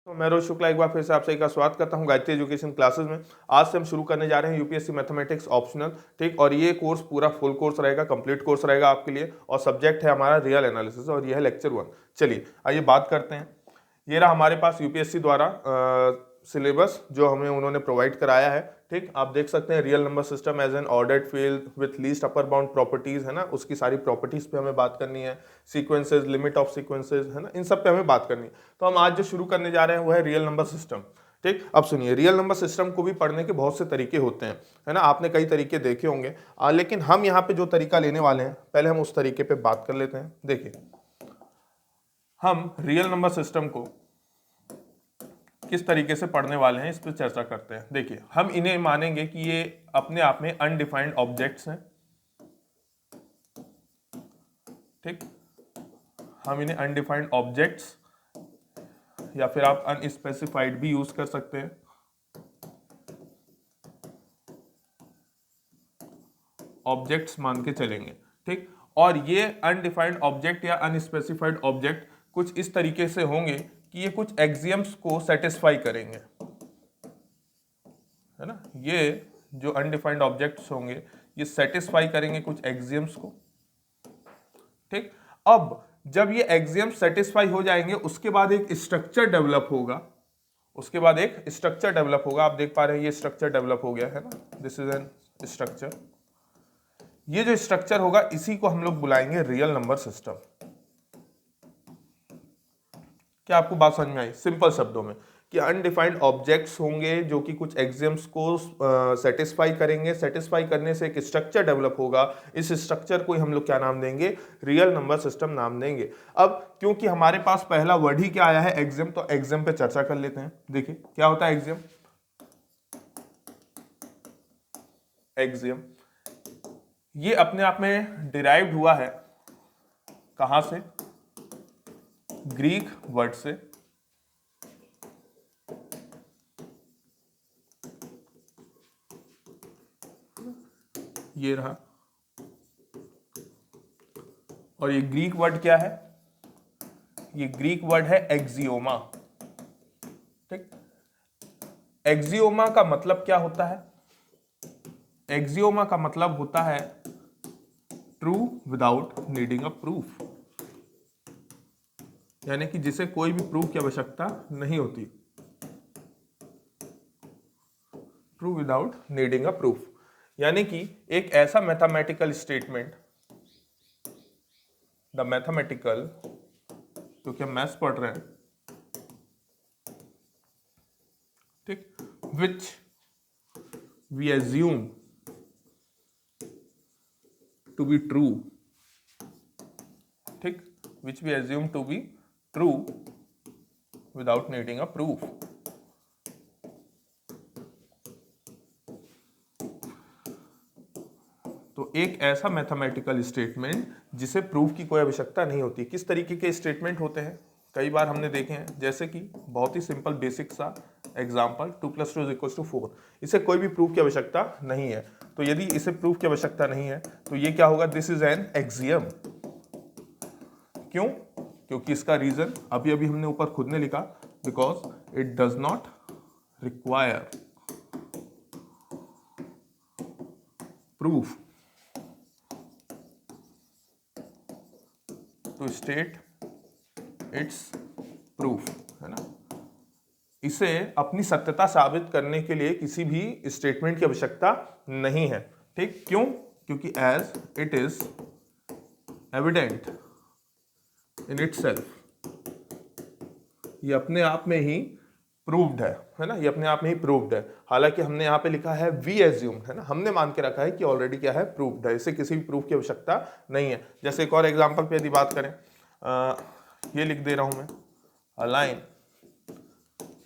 तो मैं रोज शुक्ला एक बार फिर से आपसे एक स्वागत करता हूं गायत्री एजुकेशन क्लासेस में। आज से हम शुरू करने जा रहे हैं यूपीएससी मैथमेटिक्स ऑप्शनल, ठीक। और ये कोर्स पूरा फुल कोर्स रहेगा, कंप्लीट कोर्स रहेगा आपके लिए। और सब्जेक्ट है हमारा रियल एनालिसिस और यह है लेक्चर 1। चलिए आइए बात करते हैं। ये रहा हमारे पास यूपीएससी द्वारा सिलेबस जो हमें उन्होंने प्रोवाइड कराया है, ठीक। आप देख सकते हैं real number system as an ordered field with least upper bound properties, है ना, उसकी सारी प्रॉपर्टीज पे हमें बात करनी है। सीक्वेंसेस, लिमिट ऑफ सीक्वेंसेस, है ना, इन सब पे हमें बात करनी है। तो हम आज जो शुरू करने जा रहे हैं वो है रियल नंबर सिस्टम, ठीक। अब सुनिए, रियल नंबर सिस्टम को भी पढ़ने के बहुत से तरीके होते हैं, है ना, आपने कई तरीके देखे होंगे। लेकिन हम यहाँ पे जो तरीका लेने वाले हैं, पहले हम उस तरीके पे बात कर लेते हैं। देखिए, हम रियल नंबर सिस्टम को किस तरीके से पढ़ने वाले हैं इस पर चर्चा करते हैं। देखिए, हम इन्हें मानेंगे कि ये अपने आप में अनडिफाइंड ऑब्जेक्ट्स हैं, ठीक। हम इन्हें अनडिफाइंड ऑब्जेक्ट्स या फिर आप अनस्पेसिफाइड भी यूज कर सकते हैं। ऑब्जेक्ट्स मान के चलेंगे, ठीक। और ये अनडिफाइंड ऑब्जेक्ट या अनस्पेसिफाइड ऑब्जेक्ट कुछ इस तरीके से होंगे कि ये कुछ एक्सियम्स को सेटिस्फाई करेंगे, है ना। ये जो अनडिफाइंड ऑब्जेक्ट्स होंगे ये सेटिस्फाई करेंगे कुछ एक्सियम्स को, ठीक। अब जब ये एक्सियम्स सेटिस्फाई हो जाएंगे उसके बाद एक स्ट्रक्चर डेवलप होगा। आप देख पा रहे हैं ये स्ट्रक्चर डेवलप हो गया, है ना, दिस इज एन स्ट्रक्चर। ये जो स्ट्रक्चर होगा इसी को हम लोग बुलाएंगे रियल नंबर सिस्टम। क्या आपको बात समझ में आई? सिंपल शब्दों में कि अनडिफाइंड ऑब्जेक्ट्स होंगे जो कि कुछ एक्सियम्स को सेटिस्फाई करेंगे। सेटिस्फाई करने से एक स्ट्रक्चर डेवलप होगा। इस स्ट्रक्चर को ही हम लोग क्या नाम देंगे? रियल नंबर सिस्टम नाम देंगे। अब क्योंकि हमारे पास पहला वर्ड ही क्या आया है? एक्सियम, तो एक्सियम पे चर्चा कर लेते हैं। देखिए क्या होता है एक्सियम। एक्सियम ये अपने आप में डिराइव्ड हुआ है कहां से? ग्रीक वर्ड से। ये रहा, और ये ग्रीक वर्ड क्या है? ये ग्रीक वर्ड है एक्सियोमा, ठीक। एक्सियोमा का मतलब क्या होता है? एक्सियोमा का मतलब होता है true without needing a proof, यानी कि जिसे कोई भी प्रूफ की आवश्यकता नहीं होती। True without needing a proof, यानी कि एक ऐसा मैथमेटिकल स्टेटमेंट, द मैथमेटिकल, क्योंकि हम मैथ्स पढ़ रहे हैं, ठीक, which we assume to be true, ठीक, which we assume to be true without needing a proof. तो एक ऐसा मैथमेटिकल स्टेटमेंट जिसे प्रूफ की कोई आवश्यकता नहीं होती। किस तरीके के स्टेटमेंट होते हैं? कई बार हमने देखे हैं, जैसे कि बहुत ही सिंपल बेसिक सा एग्जांपल, 2 + 2 = 4। इसे कोई भी प्रूफ की आवश्यकता नहीं है। तो यदि इसे प्रूफ की आवश्यकता नहीं है तो ये क्या होगा? This is an axiom. क्यों? क्योंकि इसका रीजन अभी अभी हमने ऊपर खुद ने लिखा, because it does not require proof to state its proof, है ना। इसे अपनी सत्यता साबित करने के लिए किसी भी स्टेटमेंट की आवश्यकता नहीं है, ठीक। क्यों? क्योंकि as it is evident in itself, ये अपने आप में ही प्रूव्ड है ना, ये अपने आप में ही प्रूव्ड है। हालांकि हमने यहाँ पे लिखा है वी एज्यूम, है ना, हमने मान के रखा है कि ऑलरेडी क्या है? प्रूव्ड है। इसे किसी भी प्रूफ की आवश्यकता नहीं है। जैसे एक और एग्जांपल पे यदि बात करें, ये लिख दे रहा हूं मैं, अ लाइन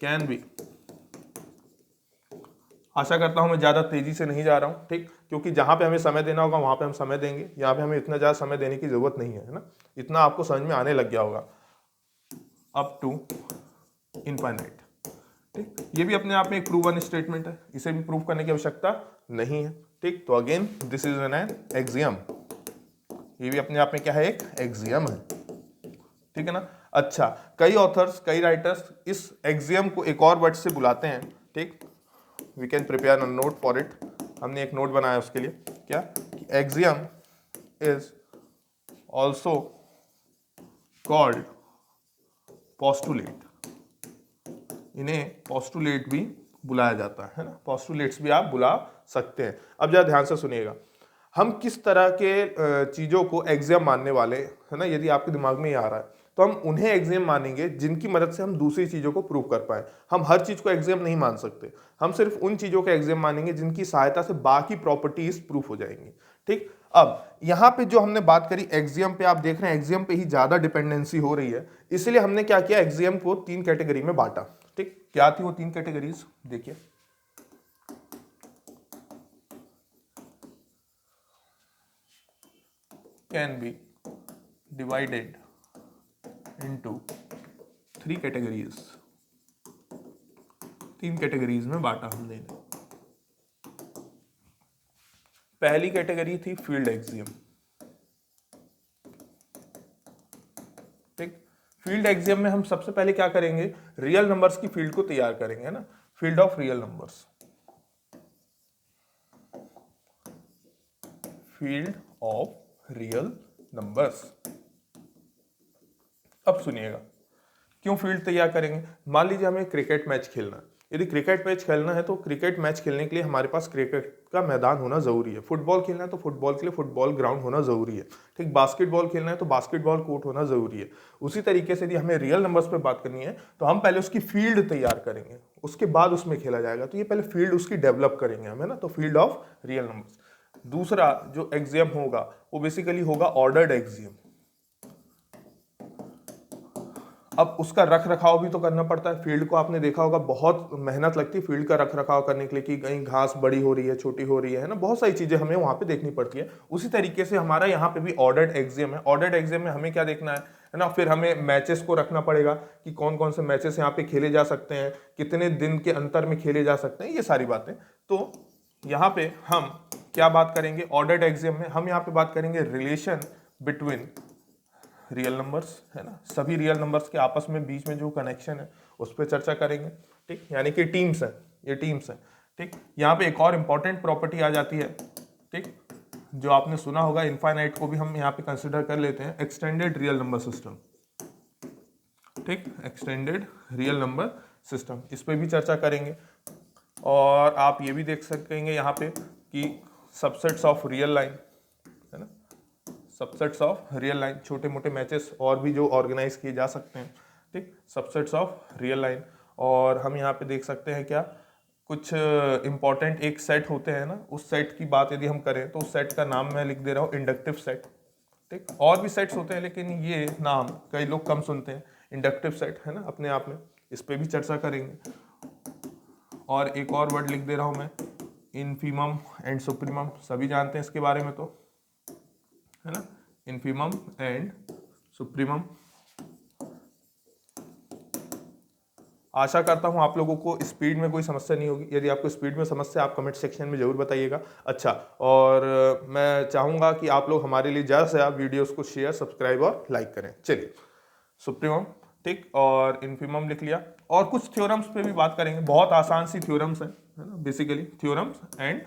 कैन बी। आशा करता हूं मैं ज्यादा तेजी से नहीं जा रहा हूं, ठीक, क्योंकि जहां पे हमें समय देना होगा वहां पे हम समय देंगे। यहाँ पे हमें इतना ज्यादा समय देने की जरूरत नहीं है ना, इतना आपको समझ में आने लग गया होगा। अप टू इनफाइनाइट, ठीक। ये भी अपने आप में एक प्रूवन स्टेटमेंट है, इसे भी प्रूव करने की आवश्यकता नहीं है, ठीक। तो again this is an axiom, ये भी अपने आप में क्या है? एक एक्सियम है, ठीक है ना। अच्छा, कई ऑथर्स, कई राइटर्स इस एक्सियम को एक और वर्ड से बुलाते हैं, ठीक, we can prepare a note for it, हमने एक नोट बनाया उसके लिए, क्या, axiom is also called postulate, इन्हें पोस्टुलेट भी बुलाया जाता है ना, पोस्टुलेट्स भी आप बुला सकते हैं। अब जरा ध्यान से सुनिएगा, हम किस तरह के चीज़ों को एक्सियम मानने वाले है ना, यदि आपके दिमाग में ये आ रहा है तो हम उन्हें एक्सियम मानेंगे जिनकी मदद से हम दूसरी चीज़ों को प्रूव कर पाए। हम हर चीज़ को एक्सियम नहीं मान सकते, हम सिर्फ उन चीज़ों को एक्सियम मानेंगे जिनकी सहायता से बाकी प्रॉपर्टीज प्रूफ हो जाएंगी, ठीक। अब यहाँ पे जो हमने बात करी एक्सियम पे, आप देख रहे हैं एक्सियम पे ही ज़्यादा डिपेंडेंसी हो रही है, इसलिए हमने क्या किया, एक्सियम को 3 कैटेगरी में बांटा, ठीक। क्या थी वो 3 कैटेगरीज, देखिए, can be divided into 3 categories, 3 categories में बांटा हमने इन्हें। पहली कैटेगरी थी फील्ड एक्सियम, ठीक। फील्ड एक्सियम में हम सबसे पहले क्या करेंगे, रियल नंबर्स की फील्ड को तैयार करेंगे, है ना, field of real numbers, field of real numbers. अब सुनिएगा, क्यों फील्ड तैयार करेंगे, मान लीजिए हमें क्रिकेट मैच खेलना है, यदि क्रिकेट मैच खेलना है तो क्रिकेट मैच खेलने के लिए हमारे पास क्रिकेट का मैदान होना जरूरी है, फुटबॉल खेलना है तो फुटबॉल के लिए फुटबॉल ग्राउंड होना जरूरी है, ठीक, बास्केटबॉल खेलना है तो बास्केटबॉल कोर्ट होना जरूरी है। उसी तरीके से यदि हमें रियल नंबर्स पे बात करनी है तो हम पहले उसकी फील्ड तैयार करेंगे, उसके बाद उसमें खेला जाएगा, तो ये पहले फील्ड उसकी डेवलप करेंगे हम, है ना, तो फील्ड ऑफ रियल नंबर्स। दूसरा जो एक्सियम होगा वो बेसिकली होगा ऑर्डर्ड एक्सियम। अब उसका रख रखाव भी तो करना पड़ता है, फील्ड को आपने देखा होगा बहुत मेहनत लगती है फील्ड का रख रखाव करने के लिए, कि कहीं घास बड़ी हो रही है, छोटी हो रही है ना, बहुत सारी चीजें हमें वहां पे देखनी पड़ती है। उसी तरीके से हमारा यहाँ पे भी ऑर्डर्ड एक्सियम है, ऑर्डर्ड एक्सियम में हमें क्या देखना है ना, फिर हमें मैचेस को रखना पड़ेगा कि कौन कौन से मैचेस यहाँ पे खेले जा सकते हैं, कितने दिन के अंतर में खेले जा सकते हैं, ये सारी बातें। तो यहाँ पे हम क्या बात करेंगे, ऑर्डर्ड एक्सियम में हम यहाँ पे बात करेंगे रिलेशन बिटवीन रियल नंबर्स, है ना, सभी रियल नंबर्स के आपस में बीच में जो कनेक्शन है उस पर चर्चा करेंगे, ठीक, यानी कि टीम्स है, ये टीम्स है, ठीक। यहाँ पे एक और इंपॉर्टेंट प्रॉपर्टी आ जाती है, ठीक, जो आपने सुना होगा, इनफाइनाइट को भी हम यहाँ पे कंसिडर कर लेते हैं, एक्सटेंडेड रियल नंबर सिस्टम, ठीक, एक्सटेंडेड रियल नंबर सिस्टम, इस पर भी चर्चा करेंगे। और आप ये भी देख सकेंगे यहाँ पे कि सबसेट्स ऑफ रियल लाइन, है ना, सबसेट्स ऑफ रियल लाइन, छोटे मोटे मैचेस और भी जो ऑर्गेनाइज किए जा सकते हैं, ठीक, सबसेट्स ऑफ रियल लाइन। और हम यहाँ पे देख सकते हैं क्या, कुछ इंपॉर्टेंट एक सेट होते हैं ना, उस सेट की बात यदि हम करें तो उस सेट का नाम मैं लिख दे रहा हूँ इंडक्टिव सेट, ठीक। और भी सेट्स होते हैं लेकिन ये नाम कई लोग कम सुनते हैं, इंडक्टिव सेट, है ना, अपने आप में, इस पर भी चर्चा करेंगे। और एक और वर्ड लिख दे रहा हूँ मैं, इनफीमम एंड सुप्रीमम, सभी जानते हैं इसके बारे में, तो है ना, इनफीमम एंड सुप्रीमम। आशा करता हूं आप लोगों को स्पीड में कोई समस्या नहीं होगी, यदि आपको स्पीड में समस्या आप कमेंट सेक्शन में जरूर बताइएगा। अच्छा, और मैं चाहूंगा कि आप लोग हमारे लिए ज़्यादा से ज़्यादा वीडियोस को शेयर, सब्सक्राइब और लाइक करें। चलिए, सुप्रीमम, ठीक, और इनफीमम लिख लिया, और कुछ थ्योरम्स पे भी बात करेंगे, बहुत आसान सी थ्योरम्स है ना, बेसिकली थ्योरम्स एंड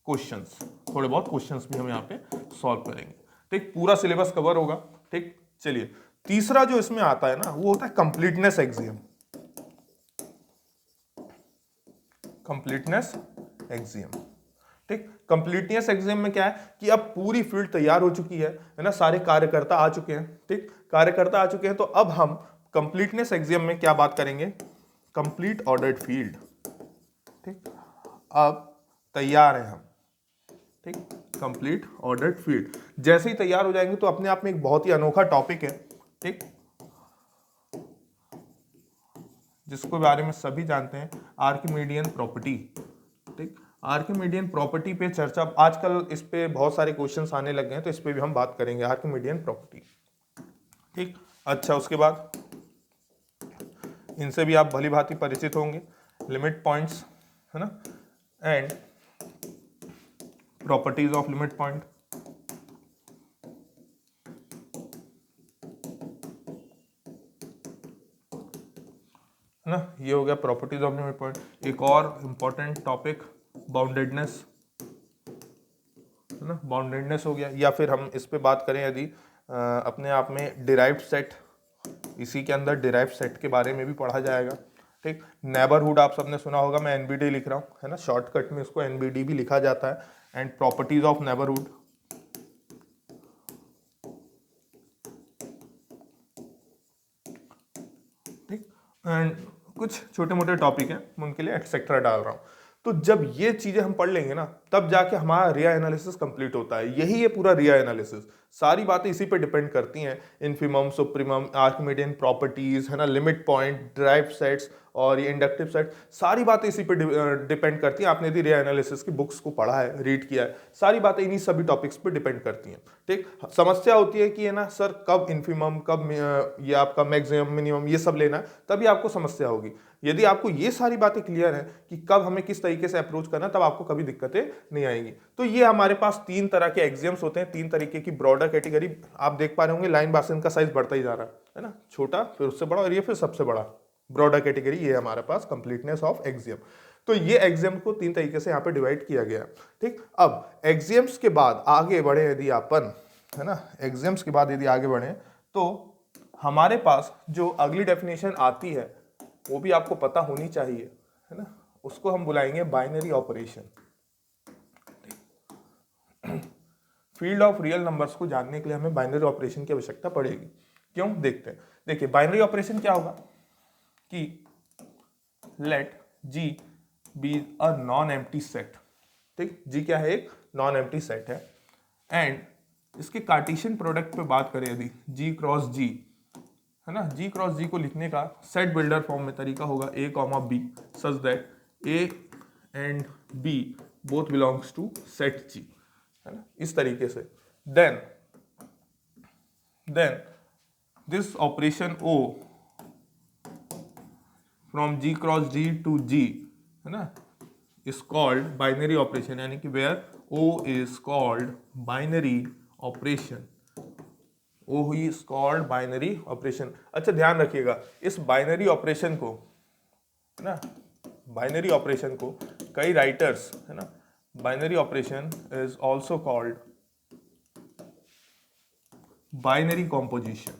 क्वेश्चंस, थोड़े बहुत क्वेश्चंस भी हम यहाँ पे सॉल्व करेंगे, ठीक, पूरा सिलेबस कवर होगा, ठीक। चलिए, तीसरा जो इसमें आता है ना वो होता है कंप्लीटनेस एक्सियम, कंप्लीटनेस एक्सियम, ठीक। कंप्लीटनेस एक्सियम में क्या है कि अब पूरी फील्ड तैयार हो चुकी है ना, सारे कार्यकर्ता आ चुके हैं, ठीक, कार्यकर्ता आ चुके हैं, तो अब हम कंप्लीटनेस एक्सियम में क्या बात करेंगे, कंप्लीट ऑर्डर्ड फील्ड, ठीक, अब तैयार है हम, ठीक, कंप्लीट ऑर्डर्ड फील्ड जैसे ही तैयार हो जाएंगे तो अपने आप में एक बहुत ही अनोखा टॉपिक है, ठीक, जिसके बारे में सभी जानते हैं, आर्किमिडियन प्रॉपर्टी, ठीक। आर्किमिडियन प्रॉपर्टी पे चर्चा आजकल, इस पे बहुत सारे क्वेश्चंस आने लग गए हैं, तो इस पे भी हम बात करेंगे, आर्किमिडियन प्रॉपर्टी, ठीक। अच्छा, उसके बाद इनसे भी आप भली भांति परिचित होंगे, लिमिट पॉइंट्स, है ना, and properties of limit point, है ना। ये हो गया प्रॉपर्टीज ऑफ लिमिट पॉइंट। एक और इम्पॉर्टेंट टॉपिक बाउंडेडनेस, है ना, बाउंडेडनेस हो गया। या फिर हम इस पे बात करें यदि अपने आप में डिराइव्ड सेट, इसी के अंदर डिराइव्ड सेट के बारे में भी पढ़ा जाएगा। ठीक, नेबरहुड आप सबने सुना होगा, मैं एनबीडी लिख रहा हूँ, है ना, शॉर्टकट में इसको एनबीडी भी लिखा जाता है। एंड प्रॉपर्टीज ऑफ नेबरहुड, ठीक। एंड कुछ छोटे मोटे टॉपिक हैं, मैं उनके लिए एक्सेट्रा डाल रहा हूँ। तो जब ये चीजें हम पढ़ लेंगे ना, तब जाके हमारा रिया एनालिसिस कंप्लीट होता है। यही है पूरा रिया एनालिसिस, सारी बातें इसी पे डिपेंड करती हैं। इन्फिमम, सुप्रीमम, आर्किमिडियन प्रॉपर्टीज, है ना, लिमिट पॉइंट, ड्राइव सेट्स और ये इंडक्टिव सेट, सारी बातें इसी पे डिपेंड करती हैं। आपने यदि रिया एनालिसिस की बुक्स को पढ़ा है, रीड किया है, सारी बातें इन्हीं सभी टॉपिक्स पे डिपेंड करती हैं। ठीक, समस्या होती है कि है ना सर कब इन्फिमम, कब ये आपका मैक्सिमम, मिनिमम, ये सब लेना है, तभी आपको समस्या होगी। यदि आपको ये सारी बातें क्लियर है कि कब हमें किस तरीके से अप्रोच करना, तब आपको कभी दिक्कतें नहीं आएंगी। तो ये हमारे पास 3 तरह के एग्जाम्स होते हैं, 3 तरीके की ब्रॉडर कैटेगरी। आप देख पा रहे होंगे लाइन बार से इनका साइज बढ़ता ही जा रहा है ना, छोटा फिर उससे बड़ा और ये फिर सबसे बड़ा ब्रॉडर कैटेगरी। ये हमारे पास कंप्लीटनेस ऑफ एग्जाम। तो ये एग्जाम को 3 तरीके से यहाँ पे डिवाइड किया गया है। ठीक, अब एग्जाम्स के बाद आगे बढ़े यदि अपन, है ना, एग्जाम्स के बाद यदि आगे बढ़े तो हमारे पास जो अगली डेफिनेशन आती है वो भी आपको पता होनी चाहिए, है ना, उसको हम बुलाएंगे binary operation. Field of real numbers को जानने के लिए हमें बाइनरी ऑपरेशन की आवश्यकता पड़ेगी। क्यों, देखते हैं। देखिए बाइनरी ऑपरेशन क्या होगा कि let G be a non empty set. ठीक, जी क्या है, एक नॉन एम्प्टी सेट है। एंड इसके कार्टेशियन प्रोडक्ट पे बात करें यदि जी क्रॉस जी, है ना, जी क्रॉस जी को लिखने का सेट बिल्डर फॉर्म में तरीका होगा a comma b such that a and b both belongs to set G, है ना, इस तरीके से। Then this operation o from G cross G to G, है ना, इज कॉल्ड बाइनरी ऑपरेशन, यानी कि where o is called binary operation. O ही इज कॉल्ड बाइनरी ऑपरेशन। अच्छा ध्यान रखिएगा, इस बाइनरी ऑपरेशन को, है ना, बाइनरी ऑपरेशन को कई राइटर्स, है ना, binary operation is also called binary composition.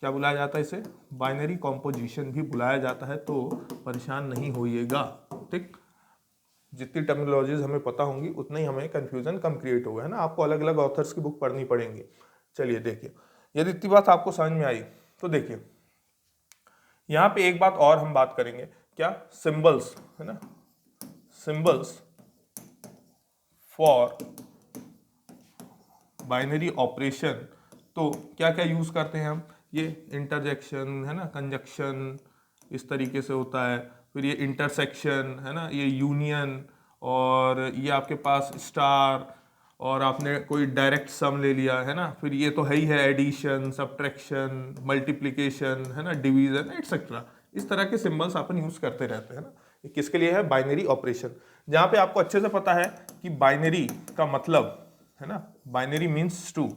क्या बुलाया जाता है इसे, बाइनरी कॉम्पोजिशन भी बुलाया जाता है। तो परेशान नहीं होइएगा। ठीक, जितनी टर्मिनोलॉजीज हमें पता होंगी उतना ही हमें कंफ्यूजन कम क्रिएट होगा, है ना। आपको अलग अलग ऑथर्स की बुक पढ़नी पड़ेंगी। चलिए देखिए, यदि इतनी बात आपको समझ में आई तो देखिए यहाँ पे एक बात और हम बात करेंगे, क्या, सिंबल्स, है ना, सिंबल्स फॉर बाइनरी ऑपरेशन। तो क्या क्या यूज करते हैं हम, ये इंटरजेक्शन, है ना, कंजक्शन, इस तरीके से होता है। फिर ये इंटरसेक्शन, है ना, ये यूनियन, और ये आपके पास स्टार, और आपने कोई डायरेक्ट सम ले लिया, है ना। फिर ये तो है ही है एडिशन, सब्ट्रैक्शन, मल्टीप्लिकेशन, है ना, डिवीजन, एटसेट्रा। इस तरह के सिंबल्स अपन यूज करते रहते हैं ना। ये किसके लिए है, बाइनरी ऑपरेशन। जहाँ पे आपको अच्छे से पता है कि बाइनरी का मतलब, है ना, binary means two,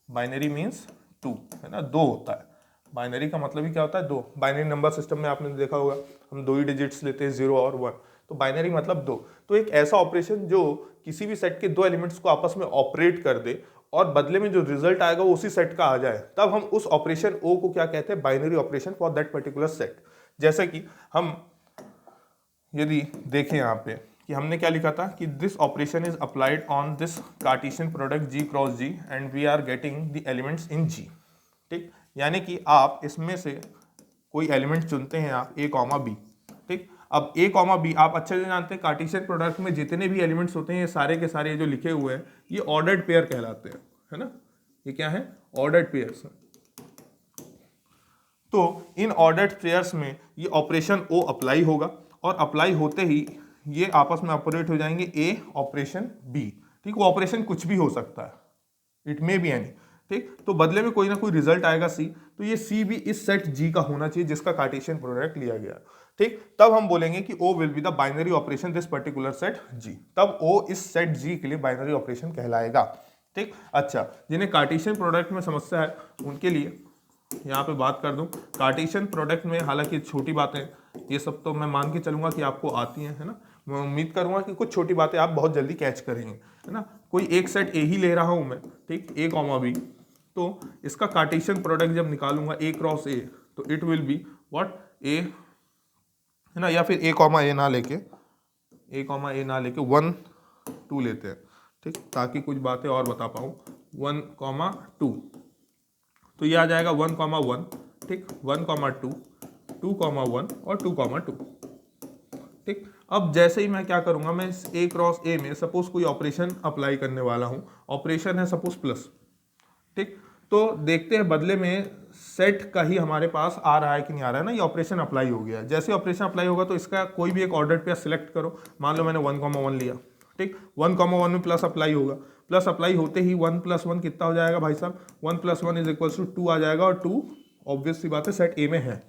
binary means two, है ना, दो होता है। बाइनरी का मतलब ही क्या होता है, दो। बाइनरी नंबर सिस्टम में आपने देखा होगा हम 2 ही डिजिट्स लेते हैं, 0 और 1। तो बाइनरी मतलब दो। तो एक ऐसा ऑपरेशन जो किसी भी सेट के 2 एलिमेंट्स को आपस में ऑपरेट कर दे और बदले में जो रिजल्ट आएगा वो उसी सेट का आ जाए, तब हम उस ऑपरेशन ओ को क्या कहते हैं, binary operation for that particular set. जैसे कि हम यदि देखें यहाँ पे कि हमने क्या लिखा था कि this operation is applied on this Cartesian product G cross G and we are getting the elements in G. ठीक, यानी कि आप इसमें से कोई एलिमेंट चुनते हैं, आप ए कॉमा बी। ठीक, अब ए कॉमा बी आप अच्छे से जानते हैं, कार्टेशियन प्रोडक्ट में जितने भी एलिमेंट्स होते हैं ये सारे के सारे जो लिखे हुए हैं ये ऑर्डर्ड पेयर कहलाते हैं, है ना। ये क्या है, ऑर्डर्ड पेयर्स। तो इन ऑर्डर्ड पेयर्स में ये ऑपरेशन ओ अप्लाई होगा और अप्लाई होते ही ये आपस में ऑपरेट हो जाएंगे ए ऑपरेशन बी। ठीक, वो ऑपरेशन कुछ भी हो सकता है, इट मे बी एनी। ठीक, तो बदले में कोई ना कोई रिजल्ट आएगा सी, तो ये सी भी इस सेट जी का होना चाहिए जिसका कार्टेशियन प्रोडक्ट लिया गया। ठीक, तब हम बोलेंगे कि o will be the binary operation this particular set G, तब ओ इस सेट जी के लिए बाइनरी ऑपरेशन कहलाएगा। ठीक, अच्छा, जिन्हें कार्टेशियन प्रोडक्ट में समस्या है उनके लिए यहाँ पे बात कर दूं कार्टेशियन प्रोडक्ट में, हालांकि छोटी बातें ये सब तो मैं मान के चलूंगा कि आपको आती हैं, है ना। मैं उम्मीद करूंगा कि कुछ छोटी बातें आप बहुत जल्दी कैच करेंगे, है ना। कोई एक सेट ए ही ले रहा हूं मैं, ठीक, ए कॉमा बी, तो इसका कार्टेशियन प्रोडक्ट जब निकालूंगा ए क्रॉस ए, तो इट विल बी व्हाट, ए, है ना, या फिर ए कॉमा ए ना लेके, ए कॉमा ए ना लेके 1 2 लेते हैं, ठीक, ताकि कुछ बातें और बता पाऊँ। 1 कॉमा 2, तो ये आ जाएगा 1 कॉमा 1, ठीक, 1 कॉमा 2, 2 कॉमा 1 और 2 कॉमा 2, ठीक। अब जैसे ही मैं क्या करूंगा, मैं इस ए क्रॉस ए में सपोज कोई ऑपरेशन अप्लाई करने वाला हूं, ऑपरेशन है सपोज प्लस, ठीक, तो देखते हैं बदले में सेट का ही हमारे पास आ रहा है कि नहीं आ रहा है ना। ये ऑपरेशन अप्लाई हो गया है, जैसे ऑपरेशन अप्लाई होगा तो इसका कोई भी एक ऑर्डर पेयर सिलेक्ट करो। मान लो मैंने 1 कॉमा 1 लिया, ठीक, 1 कॉमा 1 में प्लस अप्लाई होगा, प्लस अप्लाई होते ही 1 + 1 कितना हो जाएगा भाई साहब, 1 + 1 = 2 आ जाएगा, और 2 ऑब्वियस सी बात है सेट ए में है,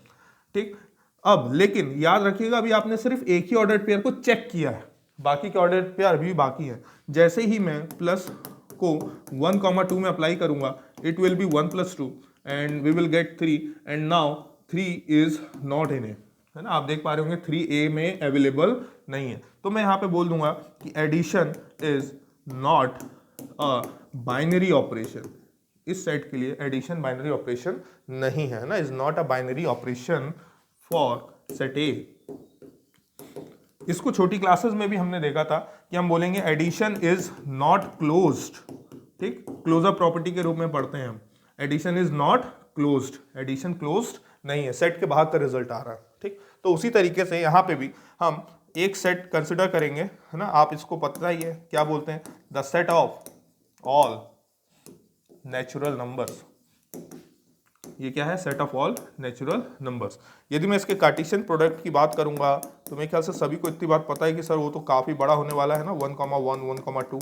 ठीक। अब लेकिन याद रखिएगा अभी आपने सिर्फ एक ही ऑर्डर पेयर को चेक किया है, बाकी के ऑर्डर पेयर अभी भी बाकी है। जैसे ही मैं प्लस को 1 कॉमा 2 में अप्लाई करूंगा, it will be 1 + 2 and we will get 3, and now 3 is not in A, है ना। आप देख पा रहे होंगे 3 ए में अवेलेबल नहीं है, तो मैं यहाँ पे बोल दूंगा कि addition is not a binary operation. इस सेट के लिए एडिशन बाइनरी ऑपरेशन नहीं है ना, is not a binary operation for set A. इसको छोटी क्लासेस में भी हमने देखा था कि हम बोलेंगे एडिशन इज नॉट क्लोज्ड, ठीक, क्लोजर प्रॉपर्टी के रूप में पढ़ते हैं हम। Addition is not closed, addition closed नहीं है, सेट के बाहर का रिजल्ट आ रहा है, ठीक। तो उसी तरीके से यहाँ पे भी हम एक सेट कंसिडर करेंगे, है ना। आप इसको पता ही है क्या बोलते हैं, the set of all natural numbers. ये क्या है, set of all natural numbers. यदि मैं इसके कार्टेशियन प्रोडक्ट की बात करूंगा तो मेरे ख्याल से सभी को इतनी बात पता है कि सर वो तो काफ़ी बड़ा होने वाला है ना, 1 कॉमा 1 1 कॉमा 2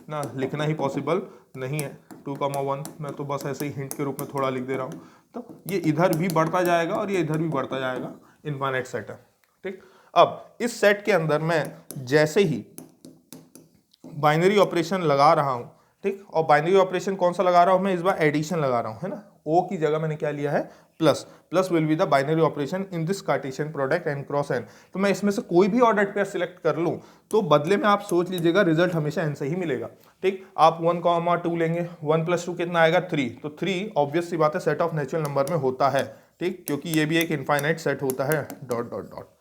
ना, लिखना ही पॉसिबल नहीं है। 2 कॉमा 1 मैं तो बस ऐसे ही हिंट के रूप में थोड़ा लिख दे रहा हूँ, तो ये इधर भी बढ़ता जाएगा और ये इधर भी बढ़ता जाएगा, इनफाइनाइट सेट है, ठीक। अब इस सेट के अंदर मैं जैसे ही बाइनरी ऑपरेशन लगा रहा हूँ, ठीक, और बाइनरी ऑपरेशन कौन सा लगा रहा हूँ मैं, इस बार एडिशन लगा रहा हूँ, है ना। ओ की जगह मैंने क्या लिया है, plus, plus will be the binary operation in this Cartesian product N cross N. तो मैं इसमें से कोई भी ऑर्डर पेयर सिलेक्ट कर लूँ तो बदले में आप सोच लीजिएगा रिजल्ट हमेशा एन से ही मिलेगा, ठीक। आप 1 कॉमा 2 लेंगे, 1 + 2 कितना आएगा 3, तो 3 ऑब्वियस सी बात है सेट ऑफ नेचुरल नंबर में होता है, ठीक, क्योंकि ये भी एक इनफाइनाइट सेट होता है, डॉट डॉट डॉट।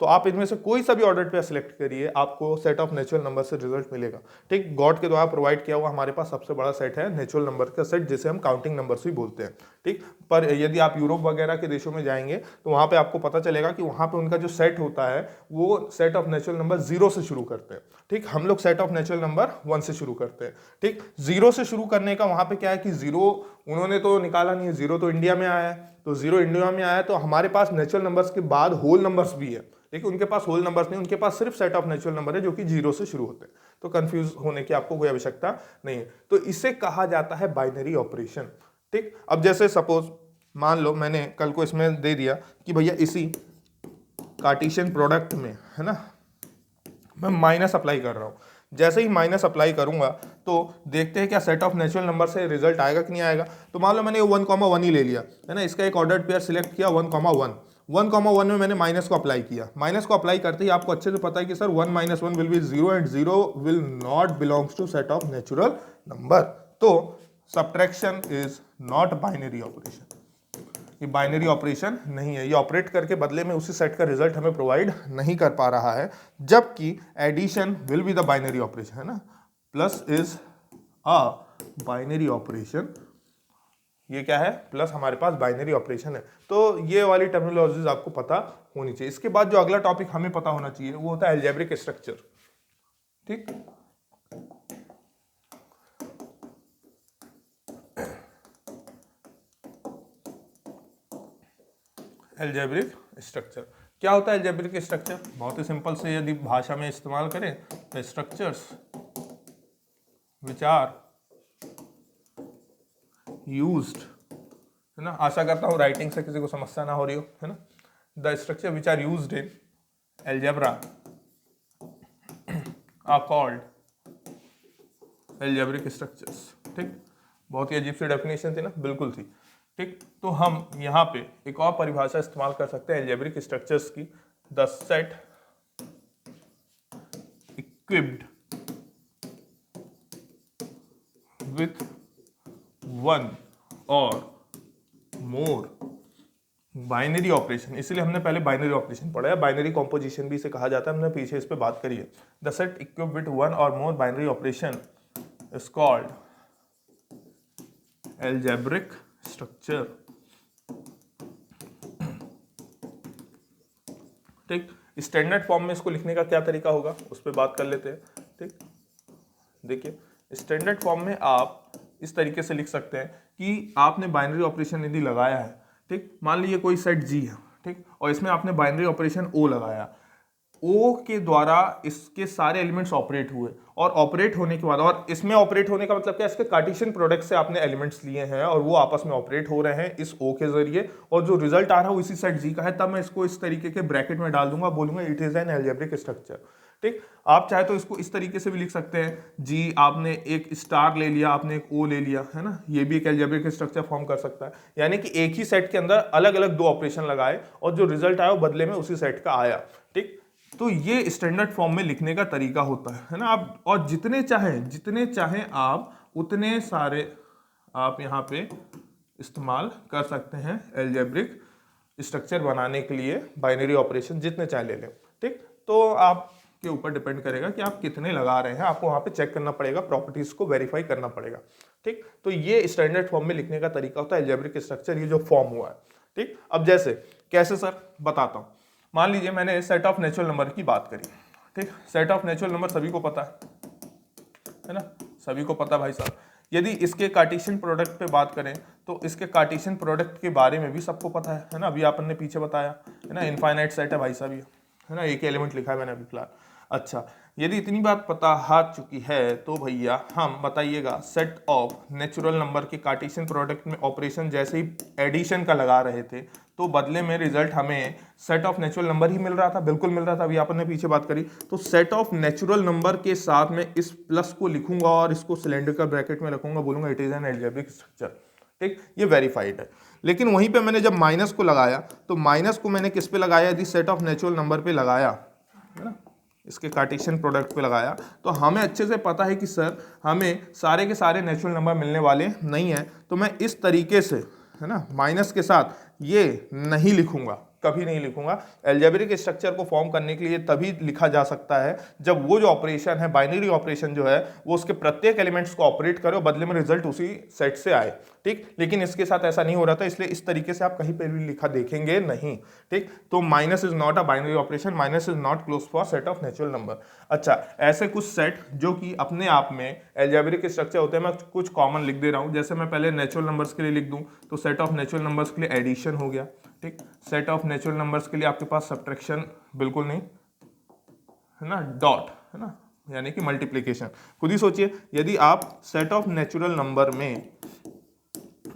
तो आप इनमें से कोई सा भी ऑर्डर पेयर सिलेक्ट करिए, आपको सेट ऑफ नेचुरल नंबर से रिजल्ट मिलेगा, ठीक। गॉड के द्वारा प्रोवाइड किया हुआ हमारे पास सबसे बड़ा सेट है नेचुरल नंबर का सेट, जिसे हम काउंटिंग नंबर्स भी बोलते हैं, ठीक। पर यदि आप यूरोप वगैरह के देशों में जाएंगे तो वहां पे आपको पता चलेगा कि वहां पे उनका जो सेट होता है वो सेट ऑफ नेचुरल नंबर 0 से शुरू करते हैं, ठीक। हम लोग सेट ऑफ नेचुरल नंबर 1 से शुरू करते हैं, ठीक। 0 से शुरू करने का वहां पे क्या है कि 0 उन्होंने तो निकाला नहीं है, 0 तो इंडिया में आया है, तो 0 इंडिया में आया तो हमारे पास नेचुरल नंबर्स के बाद होल नंबर्स भी है, लेकिन उनके पास होल नंबर्स नहीं, उनके पास सिर्फ सेट ऑफ नेचुरल नंबर है जो कि 0 से शुरू होते हैं। तो कंफ्यूज होने की आपको कोई आवश्यकता नहीं है। तो इसे कहा जाता है बाइनरी ऑपरेशन, ठीक। अब जैसे सपोज मान लो मैंने कल को इसमें दे दिया कि भैया इसी कार्टेशियन प्रोडक्ट में, है ना, मैं माइनस अप्लाई कर रहा हूँ। जैसे ही माइनस अप्लाई करूंगा तो देखते हैं क्या सेट ऑफ नेचुरल नंबर से रिजल्ट आएगा कि नहीं आएगा। तो मान लो मैंने 1 कॉमा 1 ही ले लिया, है ना, इसका एक ऑर्डर पेयर सिलेक्ट किया 1 कॉमा 1, 1 कॉमा 1 में मैंने माइनस को अप्लाई किया। माइनस को अप्लाई करते ही आपको अच्छे से पता है कि sir 1 - 1 will be 0 and 0 will not belongs to set of natural number. तो subtraction is not binary operation, ये बाइनरी ऑपरेशन नहीं है, ये ऑपरेट करके बदले में उसी सेट का रिजल्ट हमें प्रोवाइड नहीं कर पा रहा है, जबकि addition will be the binary operation, है ना। Plus is a binary operation, ये क्या है, प्लस हमारे पास बाइनरी ऑपरेशन है। तो ये वाली टर्मिनोलॉजीज आपको पता होनी चाहिए। इसके बाद जो अगला टॉपिक हमें पता होना चाहिए वो होता है अलजेब्रिक स्ट्रक्चर, ठीक। अलजेब्रिक स्ट्रक्चर क्या होता है? अलजेब्रिक स्ट्रक्चर बहुत ही सिंपल से यदि भाषा में इस्तेमाल करें तो स्ट्रक्चर्स विच आर यूज्ड, है ना, आशा करता हूँ राइटिंग से किसी को समस्या ना हो रही हो, है ना। The structure which are used in algebra are called algebraic structures, ठीक। बहुत ही अजीब सी डेफिनेशन थी ना, बिल्कुल थी। ठीक, तो हम यहाँ पे एक और परिभाषा इस्तेमाल कर सकते हैं अलजेब्रिक स्ट्रक्चर्स की, the set equipped with one or more binary operation. इसलिए हमने पहले बाइनरी ऑपरेशन पढ़ा है, बाइनरी कॉम्पोजिशन भी इसे कहा जाता है, हमने पीछे इस पे बात करी है। The set equipped with one or more binary operation is called algebraic structure. ठीक, स्टैंडर्ड फॉर्म में इसको लिखने का क्या तरीका होगा उस पर बात कर लेते हैं। ठीक, देखिए स्टैंडर्ड फॉर्म में आप इस तरीके से लिख सकते हैं कि आपने बाइनरी ऑपरेशन यदि लगाया है, ठीक, मान लीजिए कोई सेट जी है, ठीक, और इसमें आपने बाइनरी ऑपरेशन ओ लगाया, ओ के द्वारा इसके सारे एलिमेंट्स ऑपरेट हुए, और ऑपरेट होने के बाद, और इसमें ऑपरेट होने का मतलब क्या, इसके कार्टेशियन प्रोडक्ट से आपने एलिमेंट्स लिए हैं और वो आपस में ऑपरेट हो रहे हैं इस ओ के जरिए, और जो रिजल्ट आ रहा है वो इसी सेट जी का है, तब मैं इसको इस तरीके के ब्रैकेट में डाल दूंगा, बोलूंगा it is an algebraic structure. ठीक, आप चाहे तो इसको इस तरीके से भी लिख सकते हैं, जी आपने एक स्टार ले लिया, आपने एक ओ ले लिया, है ना, ये भी एक अलजेब्रिक स्ट्रक्चर फॉर्म कर सकता है, यानी कि एक ही सेट के अंदर अलग अलग दो ऑपरेशन लगाए और जो रिजल्ट आया वो बदले में उसी सेट का आया। ठीक, तो ये स्टैंडर्ड फॉर्म में लिखने का तरीका होता है ना। आप और जितने चाहें आप उतने सारे आप यहाँ पे इस्तेमाल कर सकते हैं अलजेब्रिक स्ट्रक्चर बनाने के लिए, बाइनरी ऑपरेशन जितने चाहे ले लें। ठीक, तो आपके ऊपर डिपेंड करेगा कि आप कितने लगा रहे हैं, आपको वहाँ पे चेक करना पड़ेगा, प्रॉपर्टीज को वेरीफाई करना पड़ेगा। ठीक, तो ये स्टैंडर्ड फॉर्म में लिखने का तरीका होता है अलजेब्रिक स्ट्रक्चर, ये जो फॉर्म हुआ है। ठीक, अब जैसे कैसे सर, बताता हूँ। मान लीजिए मैंने सेट ऑफ नेचुरल नंबर की बात करी। ठीक, सेट ऑफ नेचुरल नंबर सभी को पता है ना, सभी को पता भाई साहब। यदि इसके कार्टेशियन प्रोडक्ट पे बात करें तो इसके कार्टेशियन प्रोडक्ट के बारे में भी सबको पता है ना, अभी आपन ने पीछे बताया है ना, इनफाइनाइट सेट है भाई साहब ये, है ना, एक एलिमेंट लिखा है मैंने अभी फिलहाल। अच्छा, यदि इतनी बात पता आ चुकी है तो भैया हम बताइएगा सेट ऑफ नेचुरल नंबर के कार्टेशियन प्रोडक्ट में ऑपरेशन जैसे ही एडिशन का लगा रहे थे तो बदले में रिजल्ट हमें सेट ऑफ नेचुरल नंबर ही मिल रहा था, बिल्कुल मिल रहा था, अभी आपने पीछे बात करी। तो सेट ऑफ नेचुरल नंबर के साथ में इस प्लस को लिखूंगा और इसको सिलेंडर का ब्रैकेट में रखूंगा, बोलूंगा it is an algebraic structure. ठीक, ये वेरीफाइड है। लेकिन वहीं पे मैंने जब माइनस को लगाया तो माइनस को मैंने किस पे लगाया, यदि सेट ऑफ नेचुरल नंबर पे लगाया, है ना, इसके कार्टेशियन प्रोडक्ट पे लगाया, तो हमें अच्छे से पता है कि सर हमें सारे के सारे नेचुरल नंबर मिलने वाले नहीं है, तो मैं इस तरीके से, है ना, माइनस के साथ ये नहीं लिखूंगा, कभी नहीं लिखूंगा। अलजेब्रिक स्ट्रक्चर को फॉर्म करने के लिए तभी लिखा जा सकता है जब वो जो ऑपरेशन है, बाइनरी ऑपरेशन जो है, वो उसके प्रत्येक एलिमेंट्स को ऑपरेट करे और बदले में रिजल्ट उसी सेट से आए। ठीक, लेकिन इसके साथ ऐसा नहीं हो रहा था, इसलिए इस तरीके से आप कहीं पर भी लिखा देखेंगे नहीं। ठीक, तो minus is not a binary operation, minus is not close for set of natural number. अच्छा, ऐसे कुछ सेट जो कि अपने आप में अलजेब्रिक स्ट्रक्चर होते हैं, मैं कुछ कॉमन लिख दे रहा हूं। जैसे मैं पहले नेचुरल नंबर्स के लिए लिख दूं तो सेट ऑफ नेचुरल नंबर्स के लिए एडिशन हो गया। ठीक, सेट ऑफ नेचुरल नंबर्स के लिए आपके पास सब्ट्रैक्शन बिल्कुल नहीं, है ना, डॉट, है ना, यानी कि मल्टीप्लिकेशन। खुद ही सोचिए, यदि आप सेट ऑफ नेचुरल नंबर में,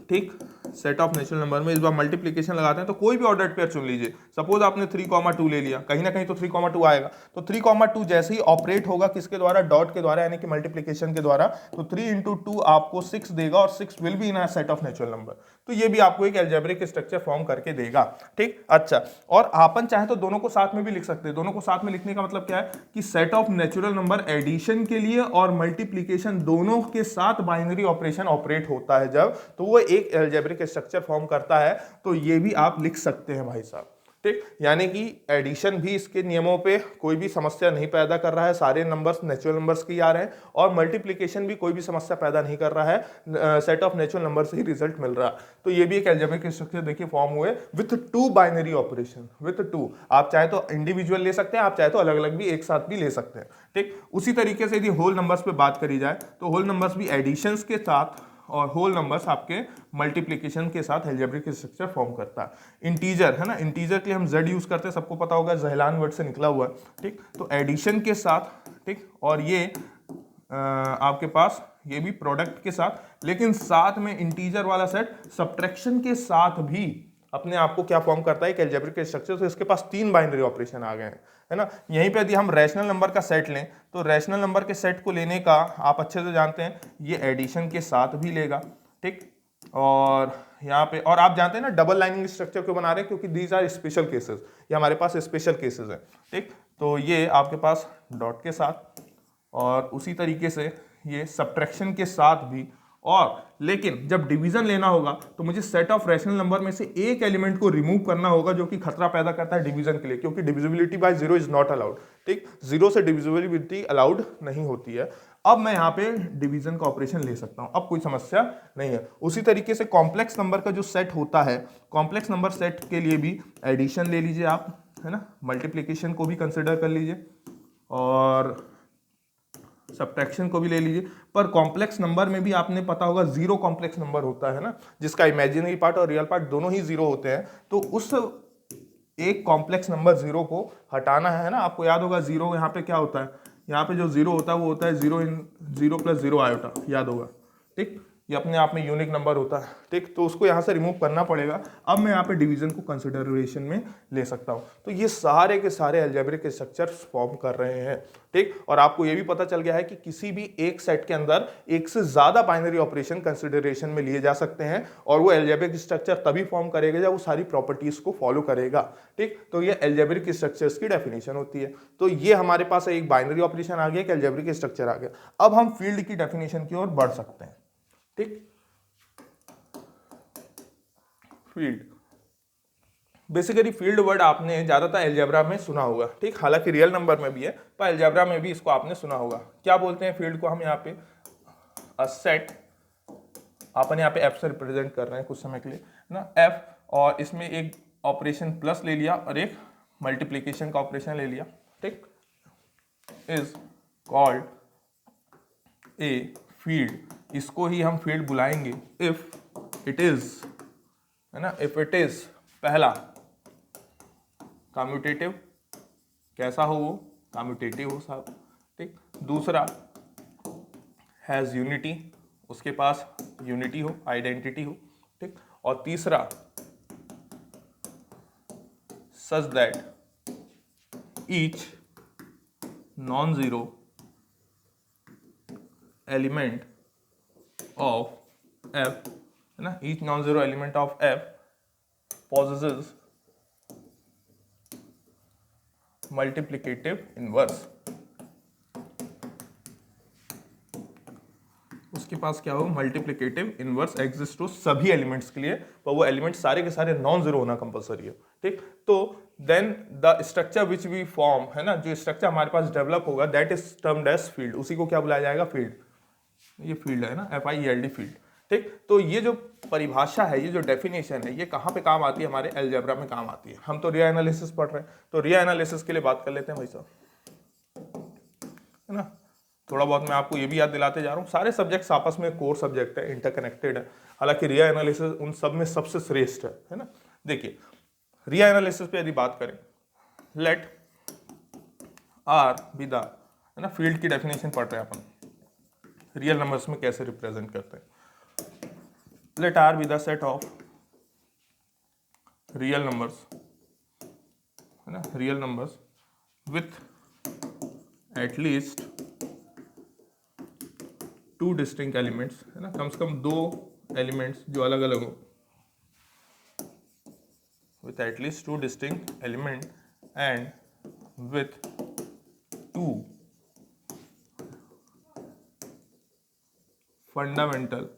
ठीक, सेट ऑफ नेचुरल नंबर में इस बार मल्टीप्लिकेशन लगाते हैं तो कोई भी ऑर्डर्ड पेयर चुन लीजिए। सपोज आपने 3,2 ले लिया, कहीं ना कहीं तो 3,2 आएगा, तो 3,2 जैसे ही ऑपरेट होगा किसके द्वारा, डॉट के द्वारा, यानी कि मल्टीप्लिकेशन के द्वारा, तो 3 × 2 आपको 6 देगा और 6 will be in a set of natural number. तो ये भी आपको एक अलजेब्रिक स्ट्रक्चर फॉर्म करके देगा। ठीक, अच्छा, और आपन चाहे तो दोनों को साथ में भी लिख सकते हैं। दोनों को साथ में लिखने का मतलब क्या है कि set of natural number addition के लिए और मल्टीप्लिकेशन दोनों के साथ बाइनरी ऑपरेशन ऑपरेट होता है जब, तो वो एक अलजेब्रिक स्ट्रक्चर फॉर्म करता है। तो ये भी आप लिख सकते हैं भाई साहब। ठीक, यानी कि एडिशन भी इसके नियमों पे कोई भी समस्या नहीं पैदा कर रहा है, सारे नंबर्स नेचुरल नंबर्स के ही आ रहे हैं, और मल्टीप्लिकेशन भी कोई भी समस्या पैदा नहीं कर रहा है, सेट ऑफ नेचुरल नंबर से ही रिजल्ट मिल रहा है। तो ये भी एक अलजेब्रिक स्ट्रक्चर देखिए फॉर्म हुए विथ 2 बाइनरी ऑपरेशन, विथ 2। आप चाहे तो इंडिविजुअल ले सकते हैं, आप चाहे तो अलग अलग भी एक साथ भी ले सकते हैं। ठीक, उसी तरीके से यदि होल नंबर्स पे बात करी जाए तो होल नंबर्स भी एडिशंस के साथ और होल नंबर्स आपके मल्टीप्लिकेशन के साथ अलजेब्रिक स्ट्रक्चर फॉर्म करता है। इंटीजर, है ना, इंटीजर के लिए हम z यूज करते हैं, सबको पता होगा, ज़हलान वर्ड से निकला हुआ है। ठीक, तो एडिशन के साथ, ठीक, और ये आपके पास ये भी प्रोडक्ट के साथ, लेकिन साथ में इंटीजर वाला सेट सब्ट्रैक्शन के साथ भी अपने आप को क्या फॉर्म करता है, एक अलजेब्रिक स्ट्रक्चर। तो इसके पास 3 बाइनरी ऑपरेशन आ गए हैं, है ना। यहीं पे यदि हम रैशनल नंबर का सेट लें तो रैशनल नंबर के सेट को लेने का आप अच्छे से जानते हैं, ये एडिशन के साथ भी लेगा। ठीक, और यहाँ पे, और आप जानते हैं ना डबल लाइनिंग स्ट्रक्चर क्यों बना रहे हैं, क्योंकि दीज आर स्पेशल केसेस, ये हमारे पास स्पेशल केसेस हैं, ठीक। तो ये आपके पास डॉट के साथ, और उसी तरीके से ये सब्ट्रैक्शन के साथ भी। और लेकिन जब डिवीजन लेना होगा तो मुझे सेट ऑफ रैशनल नंबर में से एक एलिमेंट को रिमूव करना होगा जो कि खतरा पैदा करता है डिवीजन के लिए, क्योंकि divisibility by zero is not allowed, ठीक। जीरो से डिविजिबिलिटी अलाउड नहीं होती है। अब मैं यहाँ पे डिवीजन का ऑपरेशन ले सकता हूं, अब कोई समस्या नहीं है। उसी तरीके से कॉम्प्लेक्स नंबर का जो सेट होता है, कॉम्प्लेक्स नंबर सेट के लिए भी एडिशन ले लीजिए आप, है ना, मल्टीप्लीकेशन को भी कंसिडर कर लीजिए और सब्ट्रैक्शन को भी ले लीजिए। पर कॉम्प्लेक्स नंबर में भी आपने पता होगा जीरो कॉम्प्लेक्स नंबर होता है ना, जिसका इमेजिनरी पार्ट और रियल पार्ट दोनों ही जीरो होते हैं। तो उस एक कॉम्प्लेक्स नंबर जीरो को हटाना है ना, आपको याद होगा जीरो यहाँ पे क्या होता है, यहाँ पे जो जीरो होता है वो होता है zero in zero plus zero iota, याद होगा, ठीक। ये अपने आप में यूनिक नंबर होता है, ठीक। तो उसको यहाँ से रिमूव करना पड़ेगा। अब मैं यहाँ पे डिवीजन को कंसिडरेशन में ले सकता हूँ। तो ये सारे के सारे अलजेब्रिक स्ट्रक्चर्स फॉर्म कर रहे हैं, ठीक। और आपको ये भी पता चल गया है कि किसी भी एक सेट के अंदर एक से ज्यादा बाइनरी ऑपरेशन कंसिडरेशन में लिए जा सकते हैं, और वो अलजेब्रिक स्ट्रक्चर तभी फॉर्म करेगा जब वो सारी प्रॉपर्टीज को फॉलो करेगा, ठीक। तो ये अलजेब्रिक स्ट्रक्चर्स की डेफिनेशन होती है। तो ये हमारे पास एक बाइनरी ऑपरेशन आ गया, एक अलजेब्रिक स्ट्रक्चर आ गया। अब हम फील्ड की डेफिनेशन की ओर बढ़ सकते हैं, ठीक। फील्ड, बेसिकली फील्ड वर्ड आपने ज्यादातर अलजेब्रा में सुना होगा, ठीक। हालांकि रियल नंबर में भी है, पर अलजेब्रा में भी इसको आपने सुना होगा। क्या बोलते हैं फील्ड को हम यहाँ पे, अ सेट, अपन यहाँ पे एफ से रिप्रेजेंट कर रहे हैं कुछ समय के लिए ना, एफ, और इसमें एक ऑपरेशन प्लस ले लिया और एक मल्टीप्लीकेशन का ऑपरेशन ले लिया, ठीक, इज कॉल्ड ए फील्ड। इसको ही हम फील्ड बुलाएंगे इफ इट इज, है ना, इफ इट इज पहला कम्यूटेटिव, कैसा हो वो, कम्यूटेटिव हो साहब, ठीक। दूसरा हैज यूनिटी, उसके पास यूनिटी हो, आइडेंटिटी हो, ठीक। और तीसरा such that each non zero element of F, है ना, each non zero element of F possesses multiplicative inverse। उसके पास क्या हो, मल्टीप्लिकेटिव इनवर्स एग्जिस्ट हो सभी एलिमेंट्स के लिए, पर वो एलिमेंट सारे के सारे नॉन जीरो होना कंपलसरी है, ठीक। तो then the structure which we form, है ना, जो स्ट्रक्चर हमारे पास डेवलप होगा that is termed as field. उसी को क्या बुलाया जाएगा, फील्ड। ये फील्ड है ना, FIELD फील्ड, ठीक। तो ये जो परिभाषा है, ये जो डेफिनेशन है, ये कहाँ पे काम आती है, हमारे अलजेब्रा में काम आती है। हम तो रिया एनालिसिस पढ़ रहे हैं, तो रिया एनालिसिस के लिए बात कर लेते हैं भाई साहब, है ना। थोड़ा बहुत मैं आपको ये भी याद दिलाते जा रहा हूँ, सारे सब्जेक्ट्स आपस में कोर सब्जेक्ट है, इंटरकनेक्टेड है। हालांकि रिया एनालिसिस उन सब में सबसे श्रेष्ठ है ना। देखिए रिया एनालिसिस पे यदि बात करें, लेट आर बी द, है ना, फील्ड की डेफिनेशन पढ़ रहे हैं अपन, रियल नंबर्स में कैसे रिप्रेजेंट करते हैं। Let R be the set of real numbers, है ना, real numbers with at least two distinct elements, है ना, कम से कम दो एलिमेंट्स जो अलग अलग हो, with at least two distinct element and with two fundamental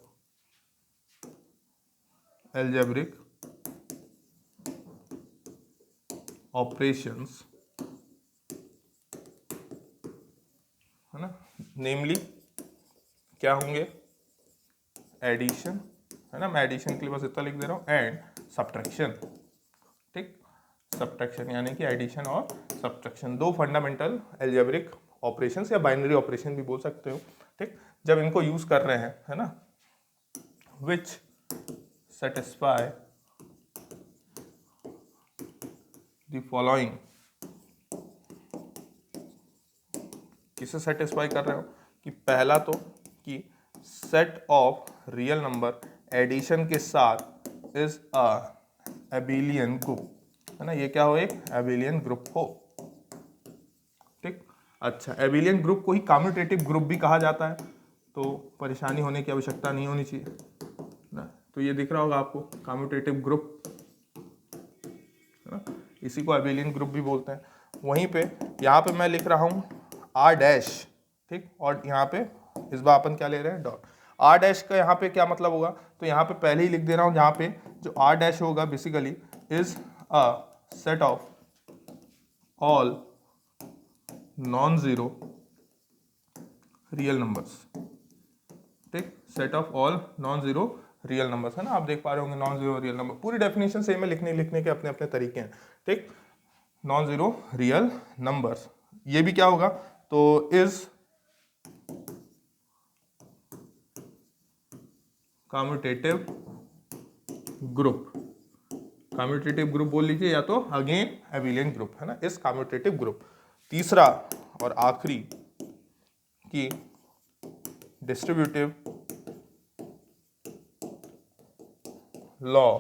algebraic operations, है ना, नेमली क्या होंगे, एडिशन, है ना, मैं एडिशन के लिए बस इतना लिख दे रहा हूँ, एंड सब्ट्रैक्शन, ठीक। सब्ट्रैक्शन यानी कि एडिशन और सब्ट्रैक्शन, दो फंडामेंटल अलजेब्रिक ऑपरेशंस या बाइनरी ऑपरेशन भी बोल सकते हो, ठीक। जब इनको यूज कर रहे हैं, है ना, विच satisfy the following, किसे सेटिस्फाई कर रहे हो, कि पहला तो कि set of real number addition के साथ इज अ एबिलियन ग्रुप, है ना, ये क्या हो, एक एबिलियन ग्रुप हो, ठीक। अच्छा, एबिलियन ग्रुप को ही कम्यूटेटिव ग्रुप भी कहा जाता है, तो परेशानी होने की आवश्यकता नहीं होनी चाहिए ना। तो ये दिख रहा होगा आपको कम्यूटेटिव ग्रुप, है ना, इसी को अबेलियन ग्रुप भी बोलते हैं। वहीं पे यहाँ पे मैं लिख रहा हूँ आर डैश, ठीक, और यहाँ पे इस बार अपन क्या ले रहे हैं, डॉट। आर डैश का यहाँ पे क्या मतलब होगा, तो यहाँ पे पहले ही लिख दे रहा हूँ, यहाँ पे जो आर डैश होगा basically is a set of all non zero real numbers, ठीक, set of all non zero real numbers, है ना, आप देख पा रहे होंगे नॉन जीरो रियल नंबर, पूरी डेफिनेशन सेम है, लिखने के अपने अपने तरीके हैं, ठीक। नॉन जीरो रियल नंबर्स, ये भी क्या होगा, तो is commutative group, commutative group बोल लीजिए या तो अगेन एबिलियन ग्रुप, है ना, इस कम्यूटेटिव ग्रुप। तीसरा और आखिरी कि डिस्ट्रीब्यूटिव लॉ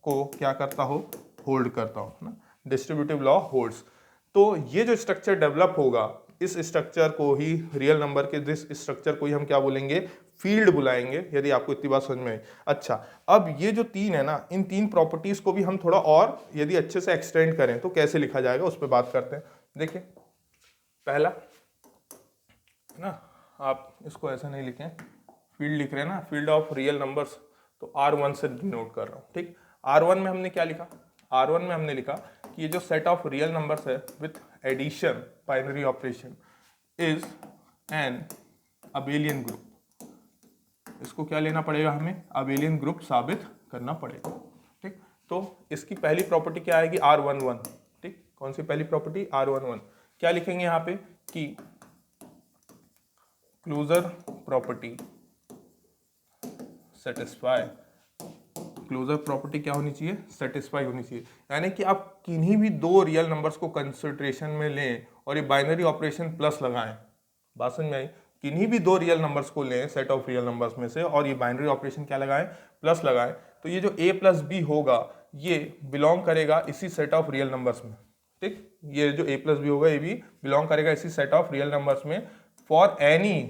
को क्या करता हो, होल्ड करता हो, है ना, डिस्ट्रीब्यूटिव लॉ होल्ड्स। तो ये जो स्ट्रक्चर डेवलप होगा, इस स्ट्रक्चर को ही रियल नंबर के दिस स्ट्रक्चर को ही हम क्या बोलेंगे, फील्ड बुलाएंगे, यदि आपको इतनी बात समझ में आई। अच्छा, अब ये जो तीन है ना, इन तीन प्रॉपर्टीज को भी हम थोड़ा और यदि अच्छे से एक्सटेंड करें तो कैसे लिखा जाएगा, उस पर बात करते हैं। देखिए पहला, है ना, आप इसको ऐसा नहीं लिखें, फील्ड लिख रहे हैं ना, फील्ड ऑफ रियल नंबर्स, तो R1 से डिनोट कर रहा हूँ, ठीक। R1 में हमने क्या लिखा, R1 में हमने लिखा कि ये जो सेट ऑफ रियल नंबर्स है with addition binary operation is an abelian group, इसको क्या लेना पड़ेगा, हमें अबेलियन ग्रुप साबित करना पड़ेगा, ठीक। तो इसकी पहली प्रॉपर्टी क्या आएगी, R11, ठीक, कौन सी पहली प्रॉपर्टी, R11, क्या लिखेंगे यहाँ पे कि closure property satisfy, closure property क्या होनी चाहिए, सेटिस्फाई होनी चाहिए, यानी कि आप किन्हीं भी दो रियल नंबर्स को कंसिडरेशन में लें और ये बाइनरी ऑपरेशन प्लस लगाएं, बात समझ में आई, किन्हीं भी दो रियल नंबर्स को लें सेट ऑफ रियल नंबर्स में से और ये बाइनरी ऑपरेशन क्या लगाएं, प्लस लगाएं, तो ये जो a प्लस बी होगा ये बिलोंग करेगा इसी सेट ऑफ रियल नंबर्स में, ठीक, ये जो a प्लस बी होगा ये भी बिलोंग करेगा इसी सेट ऑफ रियल नंबर्स में for any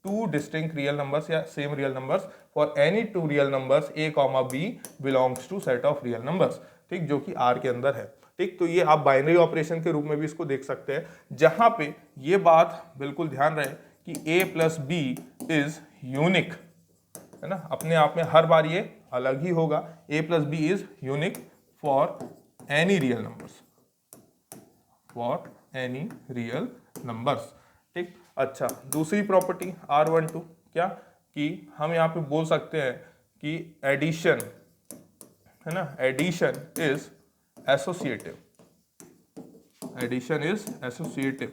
two distinct real numbers या same real numbers, for any two real numbers a, b belongs to set of real numbers, ठीक, जो कि R के अंदर है, ठीक। तो ये आप बाइनरी ऑपरेशन के रूप में भी इसको देख सकते हैं, जहां पे ये बात बिल्कुल ध्यान रहे कि a plus b is unique, है ना, अपने आप में हर बार ये अलग ही होगा, a plus b is unique for any real numbers, for any real numbers, ठीक। अच्छा, दूसरी प्रॉपर्टी R12 क्या, कि हम यहाँ पे बोल सकते हैं कि एडिशन, है ना, addition is associative, addition is associative,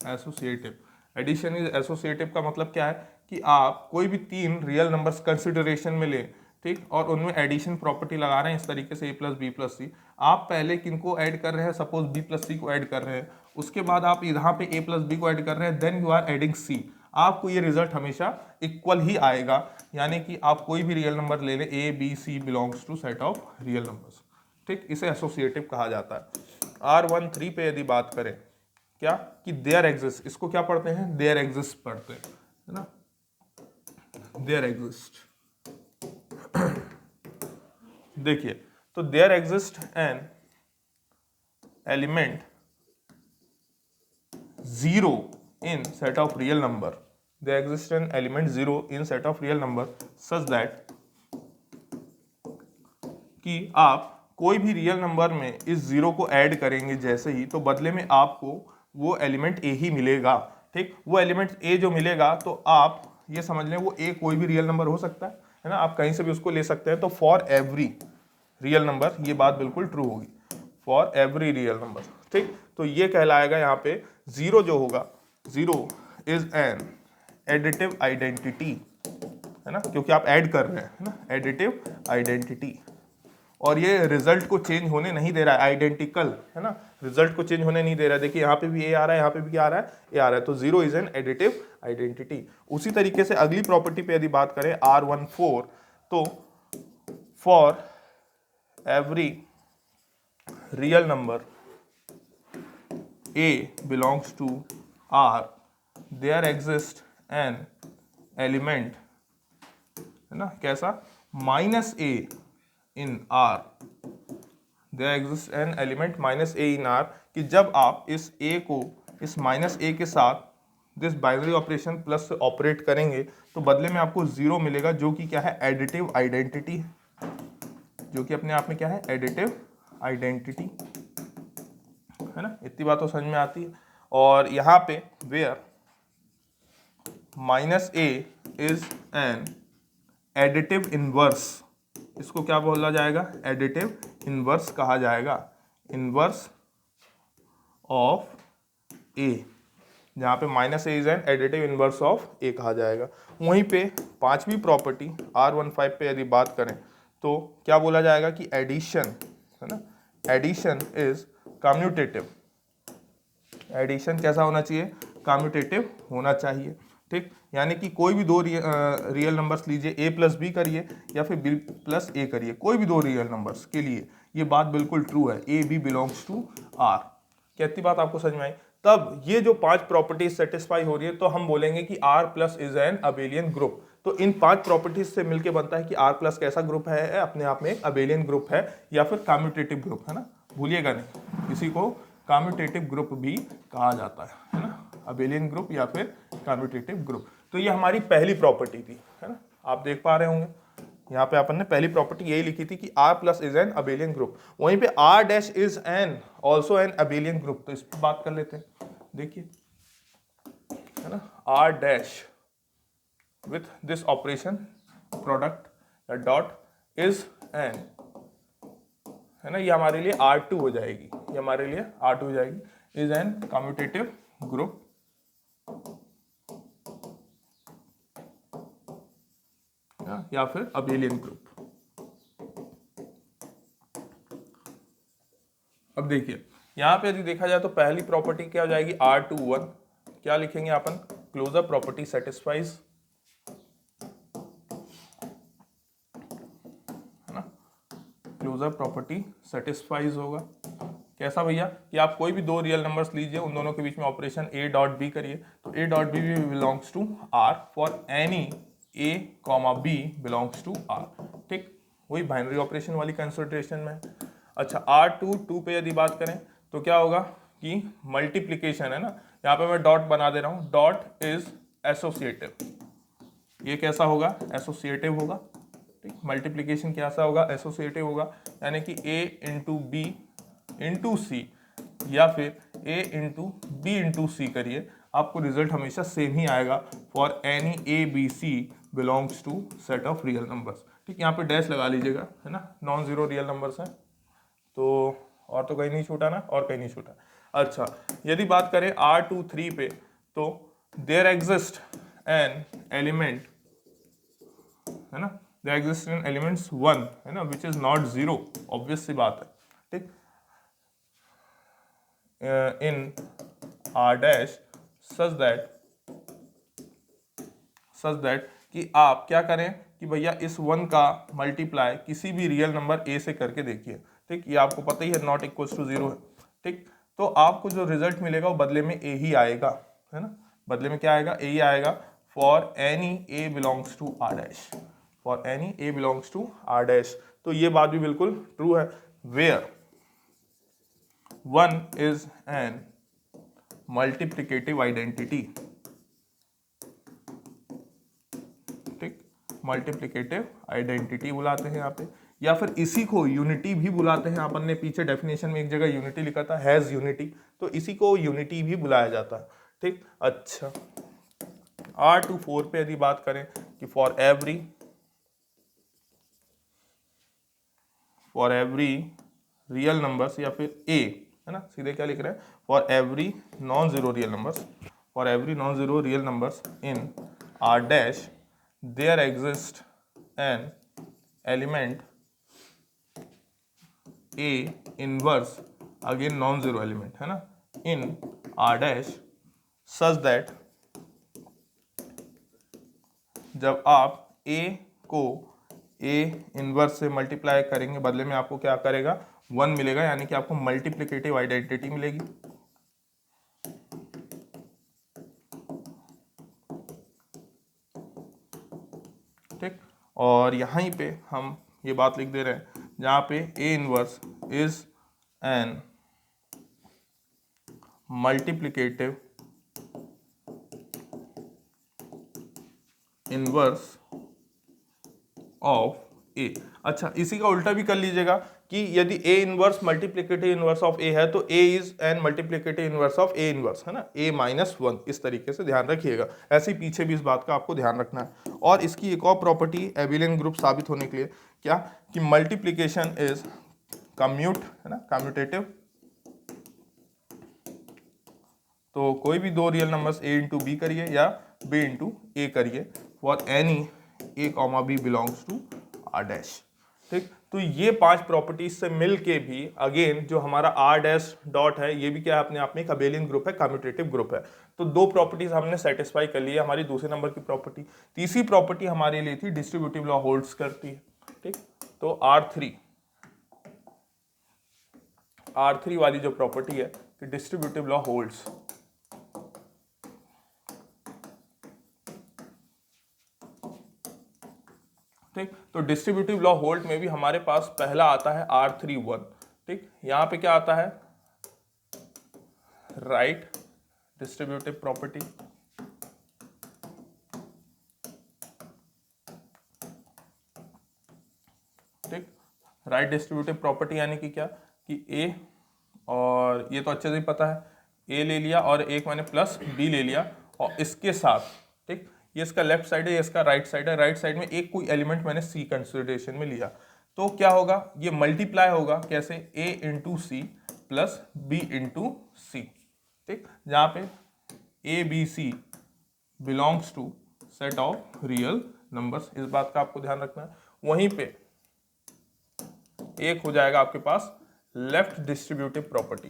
associative, addition is associative का मतलब क्या है कि आप कोई भी तीन रियल नंबर्स कंसिडरेशन में लें, ठीक, और उनमें एडिशन प्रॉपर्टी लगा रहे हैं इस तरीके से a प्लस बी प्लस सी, आप पहले किनको ऐड कर रहे हैं, सपोज b प्लस सी को ऐड कर रहे हैं, उसके बाद आप यहाँ पे a प्लस बी को ऐड कर रहे हैं, then you are adding c, आपको ये रिजल्ट हमेशा इक्वल ही आएगा, यानी कि आप कोई भी रियल नंबर ले लें, a b c belongs to set of real numbers, ठीक, इसे एसोसिएटिव कहा जाता है। R13 पे यदि बात करें क्या, कि देयर एग्जिस्ट, इसको क्या पढ़ते हैं, देयर एग्जिस्ट पढ़ते हैं, है ना, देयर एग्जिस्ट, देखिए, तो there exist an element zero in set of real number, there exist an element zero in set of real number such that, कि आप कोई भी रियल नंबर में इस जीरो को ऐड करेंगे जैसे ही, तो बदले में आपको वो एलिमेंट a ही मिलेगा, ठीक, वो एलिमेंट a जो मिलेगा तो आप ये समझ लें वो a कोई भी रियल नंबर हो सकता है ना, आप कहीं से भी उसको ले सकते हैं, तो फॉर एवरी रियल नंबर, ये बात बिल्कुल ट्रू होगी, फॉर एवरी रियल नंबर, ठीक। तो ये कहलाएगा यहाँ पे जीरो जो होगा, zero is an additive identity, है ना, क्योंकि आप ऐड कर रहे हैं, है ना, एडिटिव आइडेंटिटी, और ये रिजल्ट को चेंज होने नहीं दे रहा है, आइडेंटिकल, है ना, रिजल्ट को चेंज होने नहीं दे रहा है, देखिए यहाँ पे भी a आ रहा है, यहाँ पे भी क्या आ रहा है, a आ रहा है, तो zero is an additive identity. उसी तरीके से अगली प्रॉपर्टी पे यदि बात करें R14, तो for every real number a belongs to R, there exist an element, है ना, कैसा, minus a in R, there exist an element minus a in R, कि जब आप इस ए को इस माइनस ए के साथ दिस बाइनरी ऑपरेशन प्लस से ऑपरेट करेंगे तो बदले में आपको जीरो मिलेगा, जो कि क्या है, एडिटिव आइडेंटिटी, जो कि अपने आप में क्या है, एडिटिव आइडेंटिटी, है ना। इतनी बात तो समझ में आती है। और यहाँ पे where minus a is an additive inverse, इसको क्या बोला जाएगा, एडिटिव इनवर्स कहा जाएगा, इनवर्स ऑफ ए, जहाँ पे minus a is an additive inverse of a कहा जाएगा। वहीं पे पांचवी प्रॉपर्टी R15 पे यदि बात करें तो क्या बोला जाएगा कि एडिशन, है ना, एडिशन इज कम्यूटेटिव, एडिशन कैसा होना चाहिए, कम्यूटेटिव होना चाहिए, ठीक। यानी कि कोई भी दो रियल नंबर्स लीजिए, a प्लस बी करिए या फिर b प्लस ए करिए, कोई भी दो रियल नंबर्स के लिए ये बात बिल्कुल ट्रू है, a b belongs to R. क्या इतनी बात आपको समझ में आई? तब ये जो पांच प्रॉपर्टीज सेटिस्फाई हो रही है तो हम बोलेंगे कि R plus is an abelian group. तो इन पांच प्रॉपर्टीज से मिलके बनता है कि R प्लस कैसा ग्रुप है, अपने आप में एक अबेलियन ग्रुप है या फिर कम्यूटेटिव ग्रुप, है ना, भूलिएगा नहीं, इसी को कम्यूटेटिव ग्रुप भी कहा जाता है ना, अबेलियन ग्रुप या फिर कम्यूटेटिव ग्रुप। तो ये हमारी पहली प्रॉपर्टी थी, है ना, आप देख पा रहे होंगे यहाँ पे अपन ने पहली प्रॉपर्टी यही लिखी थी कि R plus is an abelian group. वहीं पे R dash is an also an abelian group, तो इस पर बात कर लेते हैं, देखिए, है ना, R dash with this operation product या डॉट इज एन, है ना, ये हमारे लिए R2 हो जाएगी, ये हमारे लिए R2 हो जाएगी, इज एन कम्यूटेटिव ग्रुप या फिर अबेलियन ग्रुप। अब देखिए यहाँ पे यदि देखा जाए तो पहली प्रॉपर्टी क्या हो जाएगी, R21, क्या लिखेंगे अपन, क्लोजर प्रॉपर्टी सेटिस्फाइज, है ना, क्लोजर प्रॉपर्टी सेटिस्फाइज होगा कैसा भैया, कि आप कोई भी दो रियल नंबर्स लीजिए, उन दोनों के बीच में ऑपरेशन a डॉट बी करिए, तो a dot b belongs to R for any a comma b belongs to R, ठीक, वही बाइनरी ऑपरेशन वाली कंसिडरेशन में। अच्छा, R2 पे यदि बात करें तो क्या होगा कि मल्टीप्लीकेशन, है ना, यहाँ पे मैं डॉट बना दे रहा हूँ, डॉट इज एसोसिएटिव, ये कैसा होगा, एसोसिएटिव होगा, ठीक, मल्टीप्लीकेशन कैसा होगा, एसोसिएटिव होगा, यानी कि a into b into c या फिर a into b into c करिए, आपको रिजल्ट हमेशा सेम ही आएगा for any a b c belongs to set of real numbers, ठीक, यहाँ पे डैश लगा लीजिएगा, है ना, नॉन जीरो रियल नंबर्स हैं, तो और तो कहीं नहीं छूटा ना, और कहीं नहीं छूटा। अच्छा, यदि बात करें R23 पे तो देयर एग्जिस्ट एन एलिमेंट, है ना, देयर एग्जिस्ट एन एलिमेंट्स 1, है ना, which is not zero, obvious सी बात है, ठीक, in R dash such that कि आप क्या करें कि भैया इस 1 का मल्टीप्लाई किसी भी रियल नंबर a से करके देखिए, ठीक, ये आपको पता ही है नॉट इक्वल्स टू जीरो है, ठीक, तो आपको जो रिजल्ट मिलेगा वो बदले में a ही आएगा, है ना, बदले में क्या आएगा, a ही आएगा for any a belongs to R dash, for any a belongs to R dash. तो ये बात भी बिल्कुल ट्रू है, where 1 is an multiplicative identity, ठीक, मल्टीप्लिकेटिव आइडेंटिटी बुलाते हैं यहाँ पे, या फिर इसी को यूनिटी भी बुलाते हैं, अपन ने पीछे डेफिनेशन में एक जगह यूनिटी लिखा था, हैज यूनिटी, तो इसी को यूनिटी भी बुलाया जाता है, ठीक। अच्छा, R24 पे यदि बात करें कि फॉर एवरी रियल नंबर्स या फिर a, है ना, सीधे क्या लिख रहे हैं, for every non zero real numbers, for every non zero real numbers in R dash there exist an element a inverse, again non zero element, है ना, इन R डैश सच दैट जब आप a को a इनवर्स से multiply करेंगे, बदले में आपको क्या करेगा, 1 मिलेगा, यानी कि आपको मल्टीप्लिकेटिव आइडेंटिटी मिलेगी, और यहीं पे हम ये बात लिख दे रहे हैं जहाँ पे a inverse is an multiplicative inverse of a. अच्छा, इसी का उल्टा भी कर लीजिएगा कि यदि a inverse multiplicative inverse of a है तो a is an multiplicative inverse of a inverse, है ना, ए माइनस वन। इस तरीके से ध्यान रखिएगा, ऐसे ही पीछे भी इस बात का आपको ध्यान रखना है। और इसकी एक और प्रॉपर्टी एबिलियन ग्रुप साबित होने के लिए क्या, कि मल्टीप्लिकेशन इज कम्यूट, है ना, कम्यूटेटिव। तो कोई भी दो real numbers a into b करिए या b इंटू ए करिए for any a comma b belongs to r dash. ठीक, तो ये 5 प्रॉपर्टीज से मिल के भी अगेन जो हमारा r डैश डॉट है ये भी क्या है, अपने आप में एक अबेलियन ग्रुप है, कम्यूटेटिव ग्रुप है। तो दो प्रॉपर्टीज हमने सेटिस्फाई कर ली है। हमारी दूसरे नंबर की प्रॉपर्टी, तीसरी प्रॉपर्टी हमारे लिए थी डिस्ट्रीब्यूटिव लॉ होल्ड्स करती है। ठीक, तो R3 वाली जो प्रॉपर्टी है कि डिस्ट्रीब्यूटिव लॉ होल्ड्स, ठीक, तो डिस्ट्रीब्यूटिव लॉ होल्ड में भी हमारे पास पहला आता है R31। ठीक, यहां पे क्या आता है, राइट डिस्ट्रीब्यूटिव प्रॉपर्टी। ठीक, राइट डिस्ट्रीब्यूटिव प्रॉपर्टी यानी कि क्या, कि ए, और ये तो अच्छे से ही पता है, ए ले लिया और एक मैंने प्लस बी ले लिया और इसके साथ, ठीक, ये इसका लेफ्ट साइड है, ये इसका राइट साइड है, राइट साइड में एक कोई एलिमेंट मैंने सी कंसिडरेशन में लिया, तो क्या होगा, ये मल्टीप्लाई होगा कैसे, a into c plus b into c. ठीक, जहाँ पे a b c belongs to set of real numbers, इस बात का आपको ध्यान रखना है। वहीं पे एक हो जाएगा आपके पास left distributive property,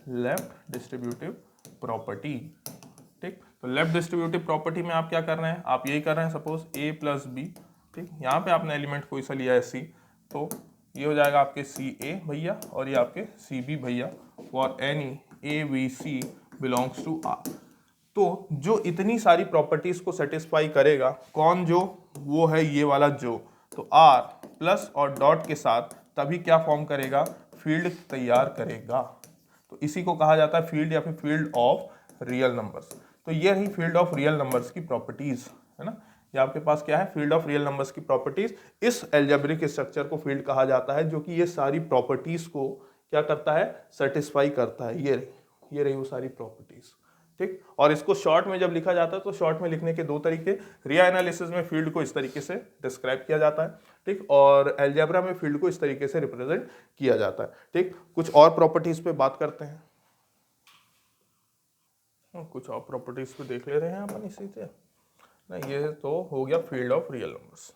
left distributive property. ठीक, तो लेफ्ट डिस्ट्रीब्यूटिव प्रॉपर्टी में आप क्या कर रहे हैं, आप यही कर रहे हैं, सपोज a प्लस बी। ठीक, यहाँ पे आपने एलिमेंट कोई सा लिया है c, तो ये हो जाएगा आपके सी ए भैया और ये आपके सी बी भैया for any a b c belongs to R. तो जो इतनी सारी प्रॉपर्टीज को सेटिस्फाई करेगा कौन, जो वो है ये वाला जो, तो आर प्लस और डॉट के साथ तभी क्या फॉर्म करेगा, फील्ड तैयार करेगा। तो इसी को कहा जाता है फील्ड या फिर फील्ड ऑफ रियल नंबर्स। तो ये रही फील्ड ऑफ रियल नंबर्स की प्रॉपर्टीज, है ना, ये आपके पास क्या है, फील्ड ऑफ रियल नंबर्स की प्रॉपर्टीज। इस एल्जेब्रिक स्ट्रक्चर को फील्ड कहा जाता है जो कि ये सारी प्रॉपर्टीज को क्या करता है, सेटिस्फाई करता है। ये रही वो सारी प्रॉपर्टीज। ठीक, और इसको शॉर्ट में जब लिखा जाता है तो शॉर्ट में लिखने के दो तरीके, रिया एनालिसिस में फील्ड को इस तरीके से डिस्क्राइब किया जाता है, ठीक, और एल्जेब्रा में फील्ड को इस तरीके से रिप्रेजेंट किया जाता है। ठीक, कुछ और प्रॉपर्टीज पे बात करते हैं, कुछ और प्रॉपर्टीज पे देख ले रहे हैं अपन इसी से ना। ये तो हो गया फील्ड ऑफ रियल नंबर्स,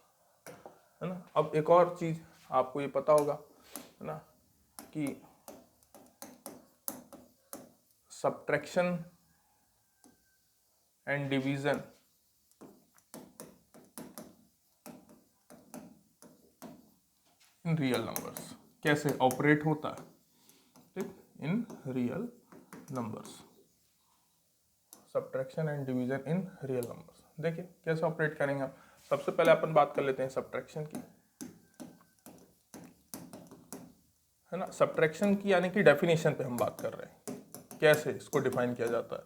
है ना। अब एक और चीज आपको ये पता होगा, है ना, कि subtraction and division in real numbers कैसे ऑपरेट होता है। ठीक, in real numbers, subtraction and division in real numbers, देखिए कैसे ऑपरेट करेंगे हम। सबसे पहले अपन बात कर लेते हैं सब्ट्रैक्शन की, है ना। सब्ट्रैक्शन की यानी कि डेफिनेशन पे हम बात कर रहे हैं, कैसे इसको डिफाइन किया जाता है।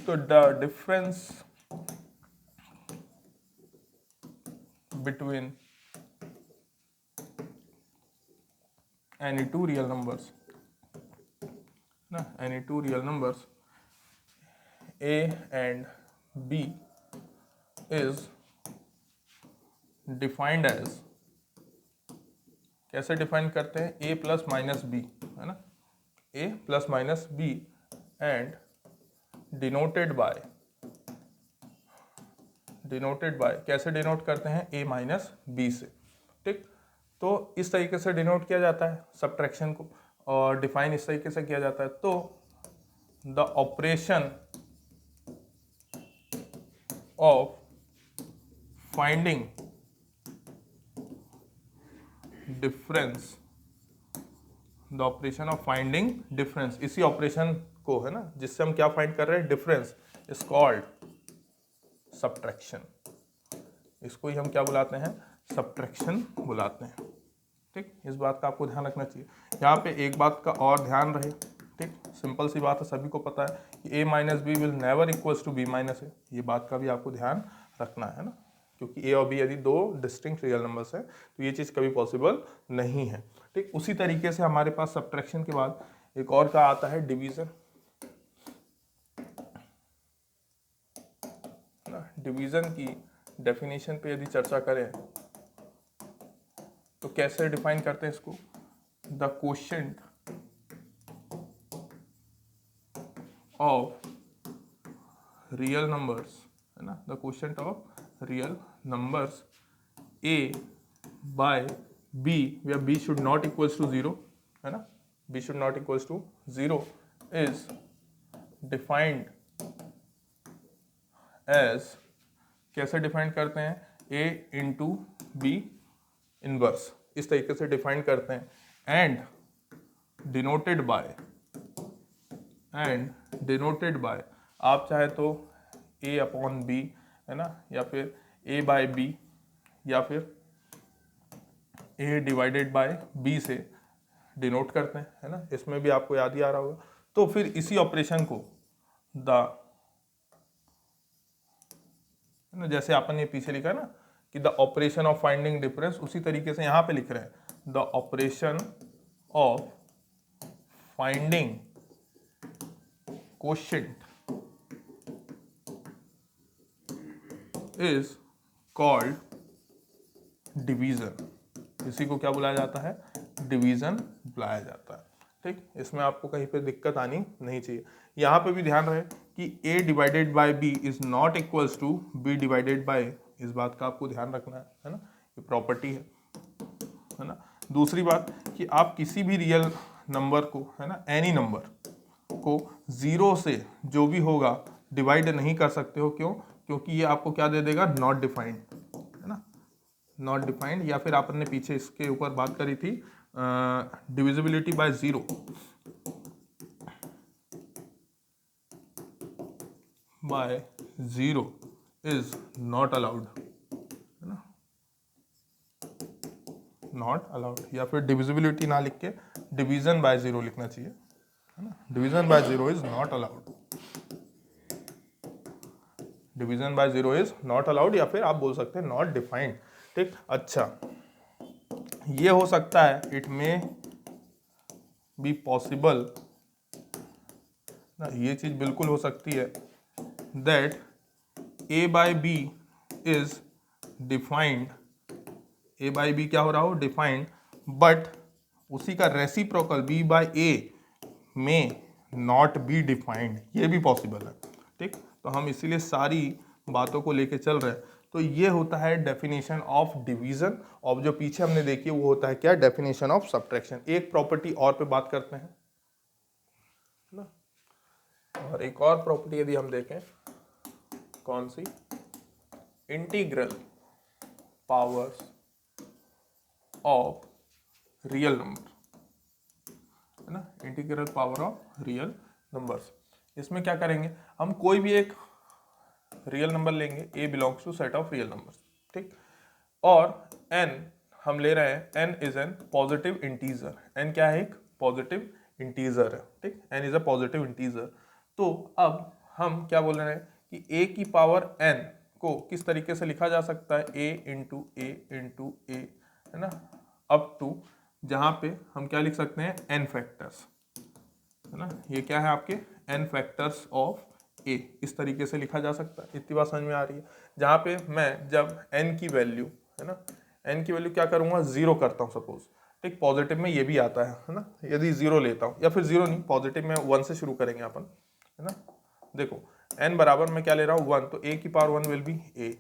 तो the difference between any two real numbers, ना, any two real numbers a and b is defined as, कैसे डिफाइन करते हैं, a प्लस माइनस बी, है ना, a plus minus b and denoted by कैसे डिनोट करते हैं, a माइनस बी से। ठीक, तो इस तरीके से डिनोट किया जाता है सब्ट्रैक्शन को, और डिफाइन इस तरीके से किया जाता है। तो the operation of finding difference, the operation of finding difference, इसी ऑपरेशन को, है ना, जिससे हम क्या फाइंड कर रहे हैं, डिफरेंस, इज कॉल्ड सब्ट्रैक्शन। इसको ही हम क्या बुलाते हैं, सब्ट्रैक्शन बुलाते हैं। ठीक, इस बात का आपको ध्यान रखना चाहिए। यहाँ पे एक बात का और ध्यान रहे, ठीक, सिंपल सी बात है, सभी को पता है कि a minus b will never equals to b minus a. ये बात का भी आपको ध्यान रखना है ना, क्योंकि a और b यदि दो डिस्टिंक्ट रियल नंबर्स हैं तो ये चीज़ कभी पॉसिबल नहीं है। ठीक, उसी तरीके से हमारे पास सब्ट्रैक्शन के बाद एक और का आता है डिवीजन। डिवीजन की डेफिनेशन पे यदि चर्चा करें तो कैसे डिफाइन करते हैं इसको, the quotient of real numbers, है ना, the quotient of real numbers a by b, where b should not equals to 0, है ना, b should not equals to 0 is defined as, कैसे डिफाइन करते हैं, a इंटू बी इनवर्स, इस तरीके से डिफाइन करते हैं, एंड डिनोटेड बाय, आप चाहे तो a अपॉन b, है ना, या फिर a बाय b, या फिर a डिवाइडेड बाय b से डिनोट करते हैं, है ना, इसमें भी आपको याद ही आ रहा होगा। तो फिर इसी ऑपरेशन को जैसे आपने ये पीछे लिखा है ना कि the operation of finding difference, उसी तरीके से यहां पे लिख रहे हैं the operation of finding quotient is called division. इसी को क्या बुलाया जाता है, डिवीजन बुलाया जाता है। ठीक, इसमें आपको कहीं पे दिक्कत आनी नहीं चाहिए। यहाँ पे भी ध्यान रहे कि a divided by b is not equals to b divided by, इस बात का आपको ध्यान रखना है ना, ये प्रॉपर्टी है ना। दूसरी बात कि आप किसी भी रियल नंबर को, है ना, एनी नंबर को 0 से जो भी होगा डिवाइड नहीं कर सकते हो। क्यों? क्योंकि ये आपको क्या दे देगा, नॉट डिफाइंड, है ना, नॉट डिफाइंड। या फिर आपने पीछे इसके ऊपर बात करी थी divisibility by 0, by 0 is not allowed, है ना, नॉट अलाउड। या फिर डिविजिबिलिटी ना लिख के डिवीजन बाय 0 लिखना चाहिए, है ना, division bye 0 is not allowed, division bye 0 is not allowed, या फिर आप बोल सकते हैं नॉट डिफाइंड। ठीक, अच्छा, ये हो सकता है, इट मे बी पॉसिबल, ये चीज बिल्कुल हो सकती है, that a by b is defined, a by b क्या हो रहा हो, डिफाइंड, बट उसी का रेसिप्रोकल b बाय a में नॉट बी डिफाइंड, ये भी पॉसिबल है। ठीक, तो हम इसीलिए सारी बातों को लेके चल रहे हैं। तो ये होता है डेफिनेशन ऑफ डिवीजन, और जो पीछे हमने देखी वो होता है क्या, डेफिनेशन ऑफ सब्ट्रैक्शन। एक प्रॉपर्टी और पे बात करते हैं ना, और एक और प्रॉपर्टी यदि हम देखें, कौन सी, integral powers of real number, है ना, integral power of real numbers. इसमें क्या करेंगे, हम कोई भी एक रियल नंबर लेंगे, a belongs to set of real numbers, ठीक, और n हम ले रहे हैं, n is an positive integer, n क्या है, एक पॉजिटिव इंटीजर है। ठीक, n is a positive integer. तो अब हम क्या बोल रहे हैं कि a की पावर n को किस तरीके से लिखा जा सकता है, a इंटू ए, है ना, अप टू जहां पे हम क्या लिख सकते हैं, n फैक्टर्स, है ना, ये क्या है आपके n फैक्टर्स ऑफ a, इस तरीके से लिखा जा सकता है। इतनी बात समझ में आ रही है। जहाँ पे मैं जब n की वैल्यू, है ना, n की वैल्यू क्या करूँगा, 0 करता हूँ सपोज। ठीक, पॉजिटिव में ये भी आता है ना, यदि 0 लेता हूँ, या फिर 0 नहीं, पॉजिटिव में 1 से शुरू करेंगे अपन, है ना। देखो n बराबर मैं क्या ले रहा हूँ, 1, तो a की पावर 1 विल बी a।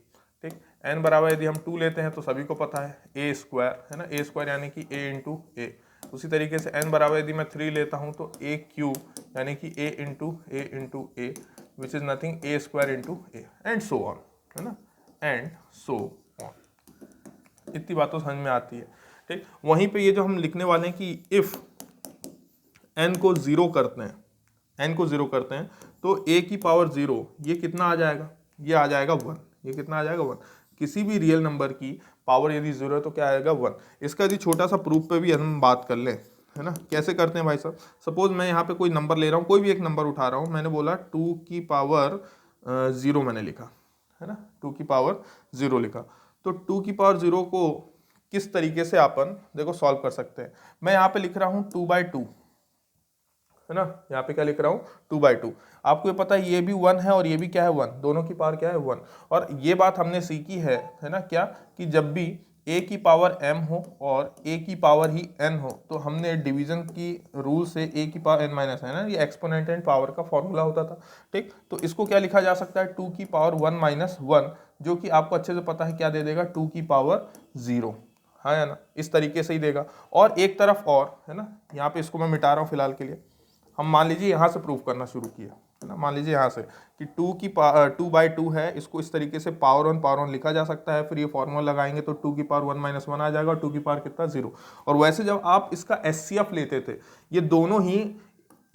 ठीक, n बराबर यदि हम 2 लेते हैं तो सभी को पता है a स्क्वायर, है ना, a स्क्वायर यानी कि a इंटू ए। उसी तरीके से n बराबर यदि मैं 3 लेता हूँ तो a क्यूब यानी कि a into A which is nothing a square into A, and so on, है ना, एंड सो ऑन। इतनी बातों समझ में आती है। ठीक, वहीं पे ये जो हम लिखने वाले हैं कि इफ n को 0 करते हैं, n को 0 करते हैं तो a की पावर 0 ये कितना आ जाएगा, ये आ जाएगा 1। ये कितना आ जाएगा 1। किसी भी रियल नंबर की पावर यदि 0 है तो क्या आएगा 1। इसका यदि छोटा सा प्रूफ पे भी हम बात कर लें, है ना, कैसे करते हैं भाई साहब। सपोज मैं यहाँ पे कोई नंबर ले रहा हूँ, कोई भी एक नंबर उठा रहा हूँ, मैंने बोला 2 की पावर 0 मैंने लिखा, है ना, 2 की पावर 0 लिखा। तो 2 की पावर 0 को किस तरीके से अपन देखो सॉल्व कर सकते हैं। मैं यहाँ पे लिख रहा हूँ 2/2, है ना, यहाँ पे क्या लिख रहा हूँ 2/2। आपको ये पता है ये भी 1 है और ये भी क्या है 1, दोनों की पावर क्या है 1। और ये बात हमने सीखी है ना, क्या कि जब भी a की पावर m हो और a की पावर ही n हो तो हमने डिवीजन की रूल से a की पावर n माइनस है ना, ये एक्सपोनेंट पावर का फॉर्मूला होता था। ठीक, तो इसको क्या लिखा जा सकता है 2 की पावर 1 माइनस 1, जो कि आपको अच्छे से पता है क्या दे देगा 2 की पावर 0, हाँ या ना, इस तरीके से ही देगा। और एक तरफ और, है ना, यहाँ पे इसको मैं मिटा रहा हूँ फिलहाल के लिए। हम मान लीजिए यहाँ से प्रूव करना शुरू किया, है ना, मान लीजिए यहाँ से कि 2/2 है, इसको इस तरीके से पावर ऑन लिखा जा सकता है। फिर ये फॉर्मूला लगाएंगे तो 2 की पावर 1 माइनस 1 आ जाएगा और 2 की पावर कितना 0। और वैसे जब आप इसका एचसीएफ लेते थे, ये दोनों ही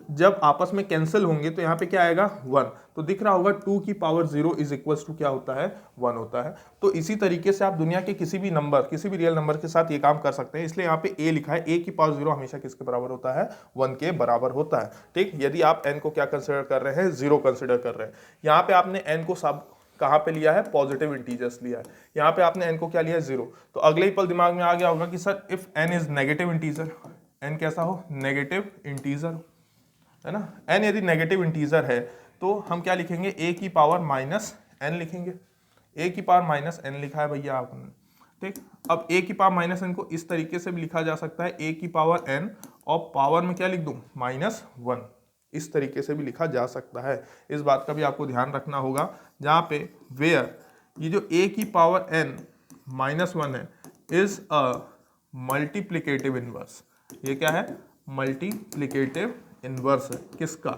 जब आपस में कैंसिल होंगे तो यहाँ पे क्या आएगा 1। तो दिख रहा होगा 2 की पावर 0 इज इक्वल्स टू क्या होता है 1 होता है। तो इसी तरीके से आप दुनिया के किसी भी नंबर, किसी भी रियल नंबर के साथ ये काम कर सकते हैं। इसलिए यहाँ पे a लिखा है, a की पावर 0 हमेशा किसके बराबर होता है 1 के बराबर होता है। ठीक, यदि आप n को क्या कंसिडर कर रहे हैं 0 कंसिडर कर रहे हैं। यहाँ पे आपने n को सब कहाँ पे लिया है पॉजिटिव इंटीजर्स लिया है, यहाँ पे आपने n को क्या लिया है 0। तो अगले ही पल दिमाग में आ गया होगा कि sir if n is negative integer, n कैसा हो नेगेटिव इंटीजर, है ना, n यदि नेगेटिव इंटीजर है तो हम क्या लिखेंगे a की पावर माइनस n लिखेंगे। a की पावर माइनस n लिखा है भैया आपने। ठीक, अब a की पावर माइनस n को इस तरीके से भी लिखा जा सकता है a की पावर n और पावर में क्या लिख दूं -1, इस तरीके से भी लिखा जा सकता है। इस बात का भी आपको ध्यान रखना होगा, जहाँ पे वेयर ये जो a की पावर n -1 है इज अ मल्टीप्लिकेटिव इनवर्स। ये क्या है मल्टीप्लिकेटिव इनवर्स है किसका,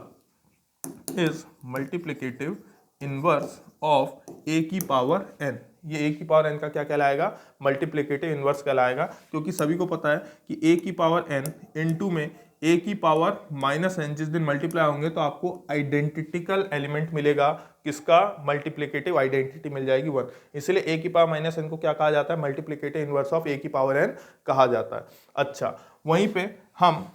is multiplicative inverse of a की पावर n। ये a की पावर n का क्या कहलाएगा मल्टीप्लिकेटिव इनवर्स कहलाएगा, क्योंकि सभी को पता है कि a की पावर n इनटू में a की पावर -n जिस दिन मल्टीप्लाई होंगे तो आपको आइडेंटिटिकल एलिमेंट मिलेगा, किसका मल्टीप्लिकेटिव आइडेंटिटी मिल जाएगी 1। इसलिए a की पावर -n को क्या कहा जाता है मल्टीप्लिकेटिव इनवर्स ऑफ a की पावर n कहा जाता है। अच्छा, वहीं पे हम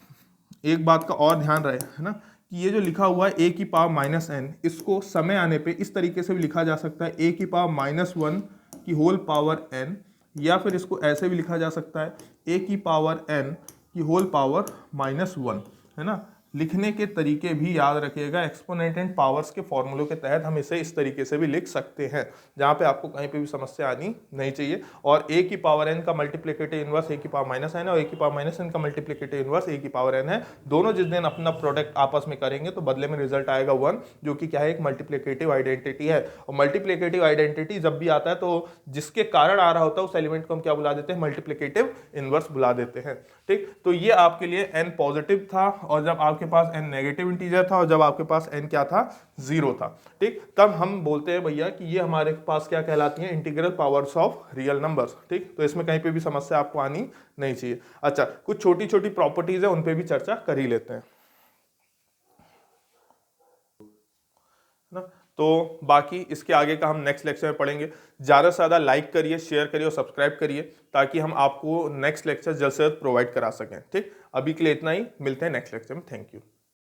एक बात का और ध्यान रहे, है ना, कि ये जो लिखा हुआ है a की पावर -n, इसको समय आने पे इस तरीके से भी लिखा जा सकता है a की पावर -1 की होल पावर n, या फिर इसको ऐसे भी लिखा जा सकता है a की पावर n की होल पावर -1, है ना। लिखने के तरीके भी याद रखिएगा, एक्सपोनेंट एंड पावर्स के फॉर्मूलों के तहत हम इसे इस तरीके से भी लिख सकते हैं, जहाँ पे आपको कहीं पे भी समस्या आनी नहीं चाहिए। और a की पावर n का मल्टीप्लिकेटिव इनवर्स a की पावर -n है और a की पावर -n का मल्टीप्लिकेटिव इनवर्स a की पावर n है। दोनों जिस दिन अपना प्रोडक्ट आपस में करेंगे तो बदले में रिजल्ट आएगा 1, जो कि क्या है एक मल्टीप्लिकेटिव आइडेंटिटी है। और मल्टीप्लिकेटिव आइडेंटिटी जब भी आता है तो जिसके कारण आ रहा होता है उस एलिमेंट को हम क्या बुला देते हैं मल्टीप्लिकेटिव इनवर्स बुला देते हैं। ठीक, तो ये आपके लिए n पॉजिटिव था और जब आपके पास n नेगेटिव इंटीजर था और जब आपके पास n क्या था 0 था। ठीक, तब हम बोलते हैं भैया कि ये हमारे पास क्या कहलाती हैं integral powers of real numbers. ठीक, तो इसमें कहीं पे भी समस्या आपको आनी नहीं चाहिए। अच्छा, कुछ छोटी छोटी प्रॉपर्टीज है उन पे भी चर्चा कर ही लेते हैं ना। तो बाकी इसके आगे का हम नेक्स्ट लेक्चर में पढ़ेंगे। ज़्यादा से ज़्यादा लाइक करिए, शेयर करिए और सब्सक्राइब करिए ताकि हम आपको नेक्स्ट लेक्चर जल्द से जल्द प्रोवाइड करा सकें। ठीक, अभी के लिए इतना ही, मिलते हैं नेक्स्ट लेक्चर में। Thank you.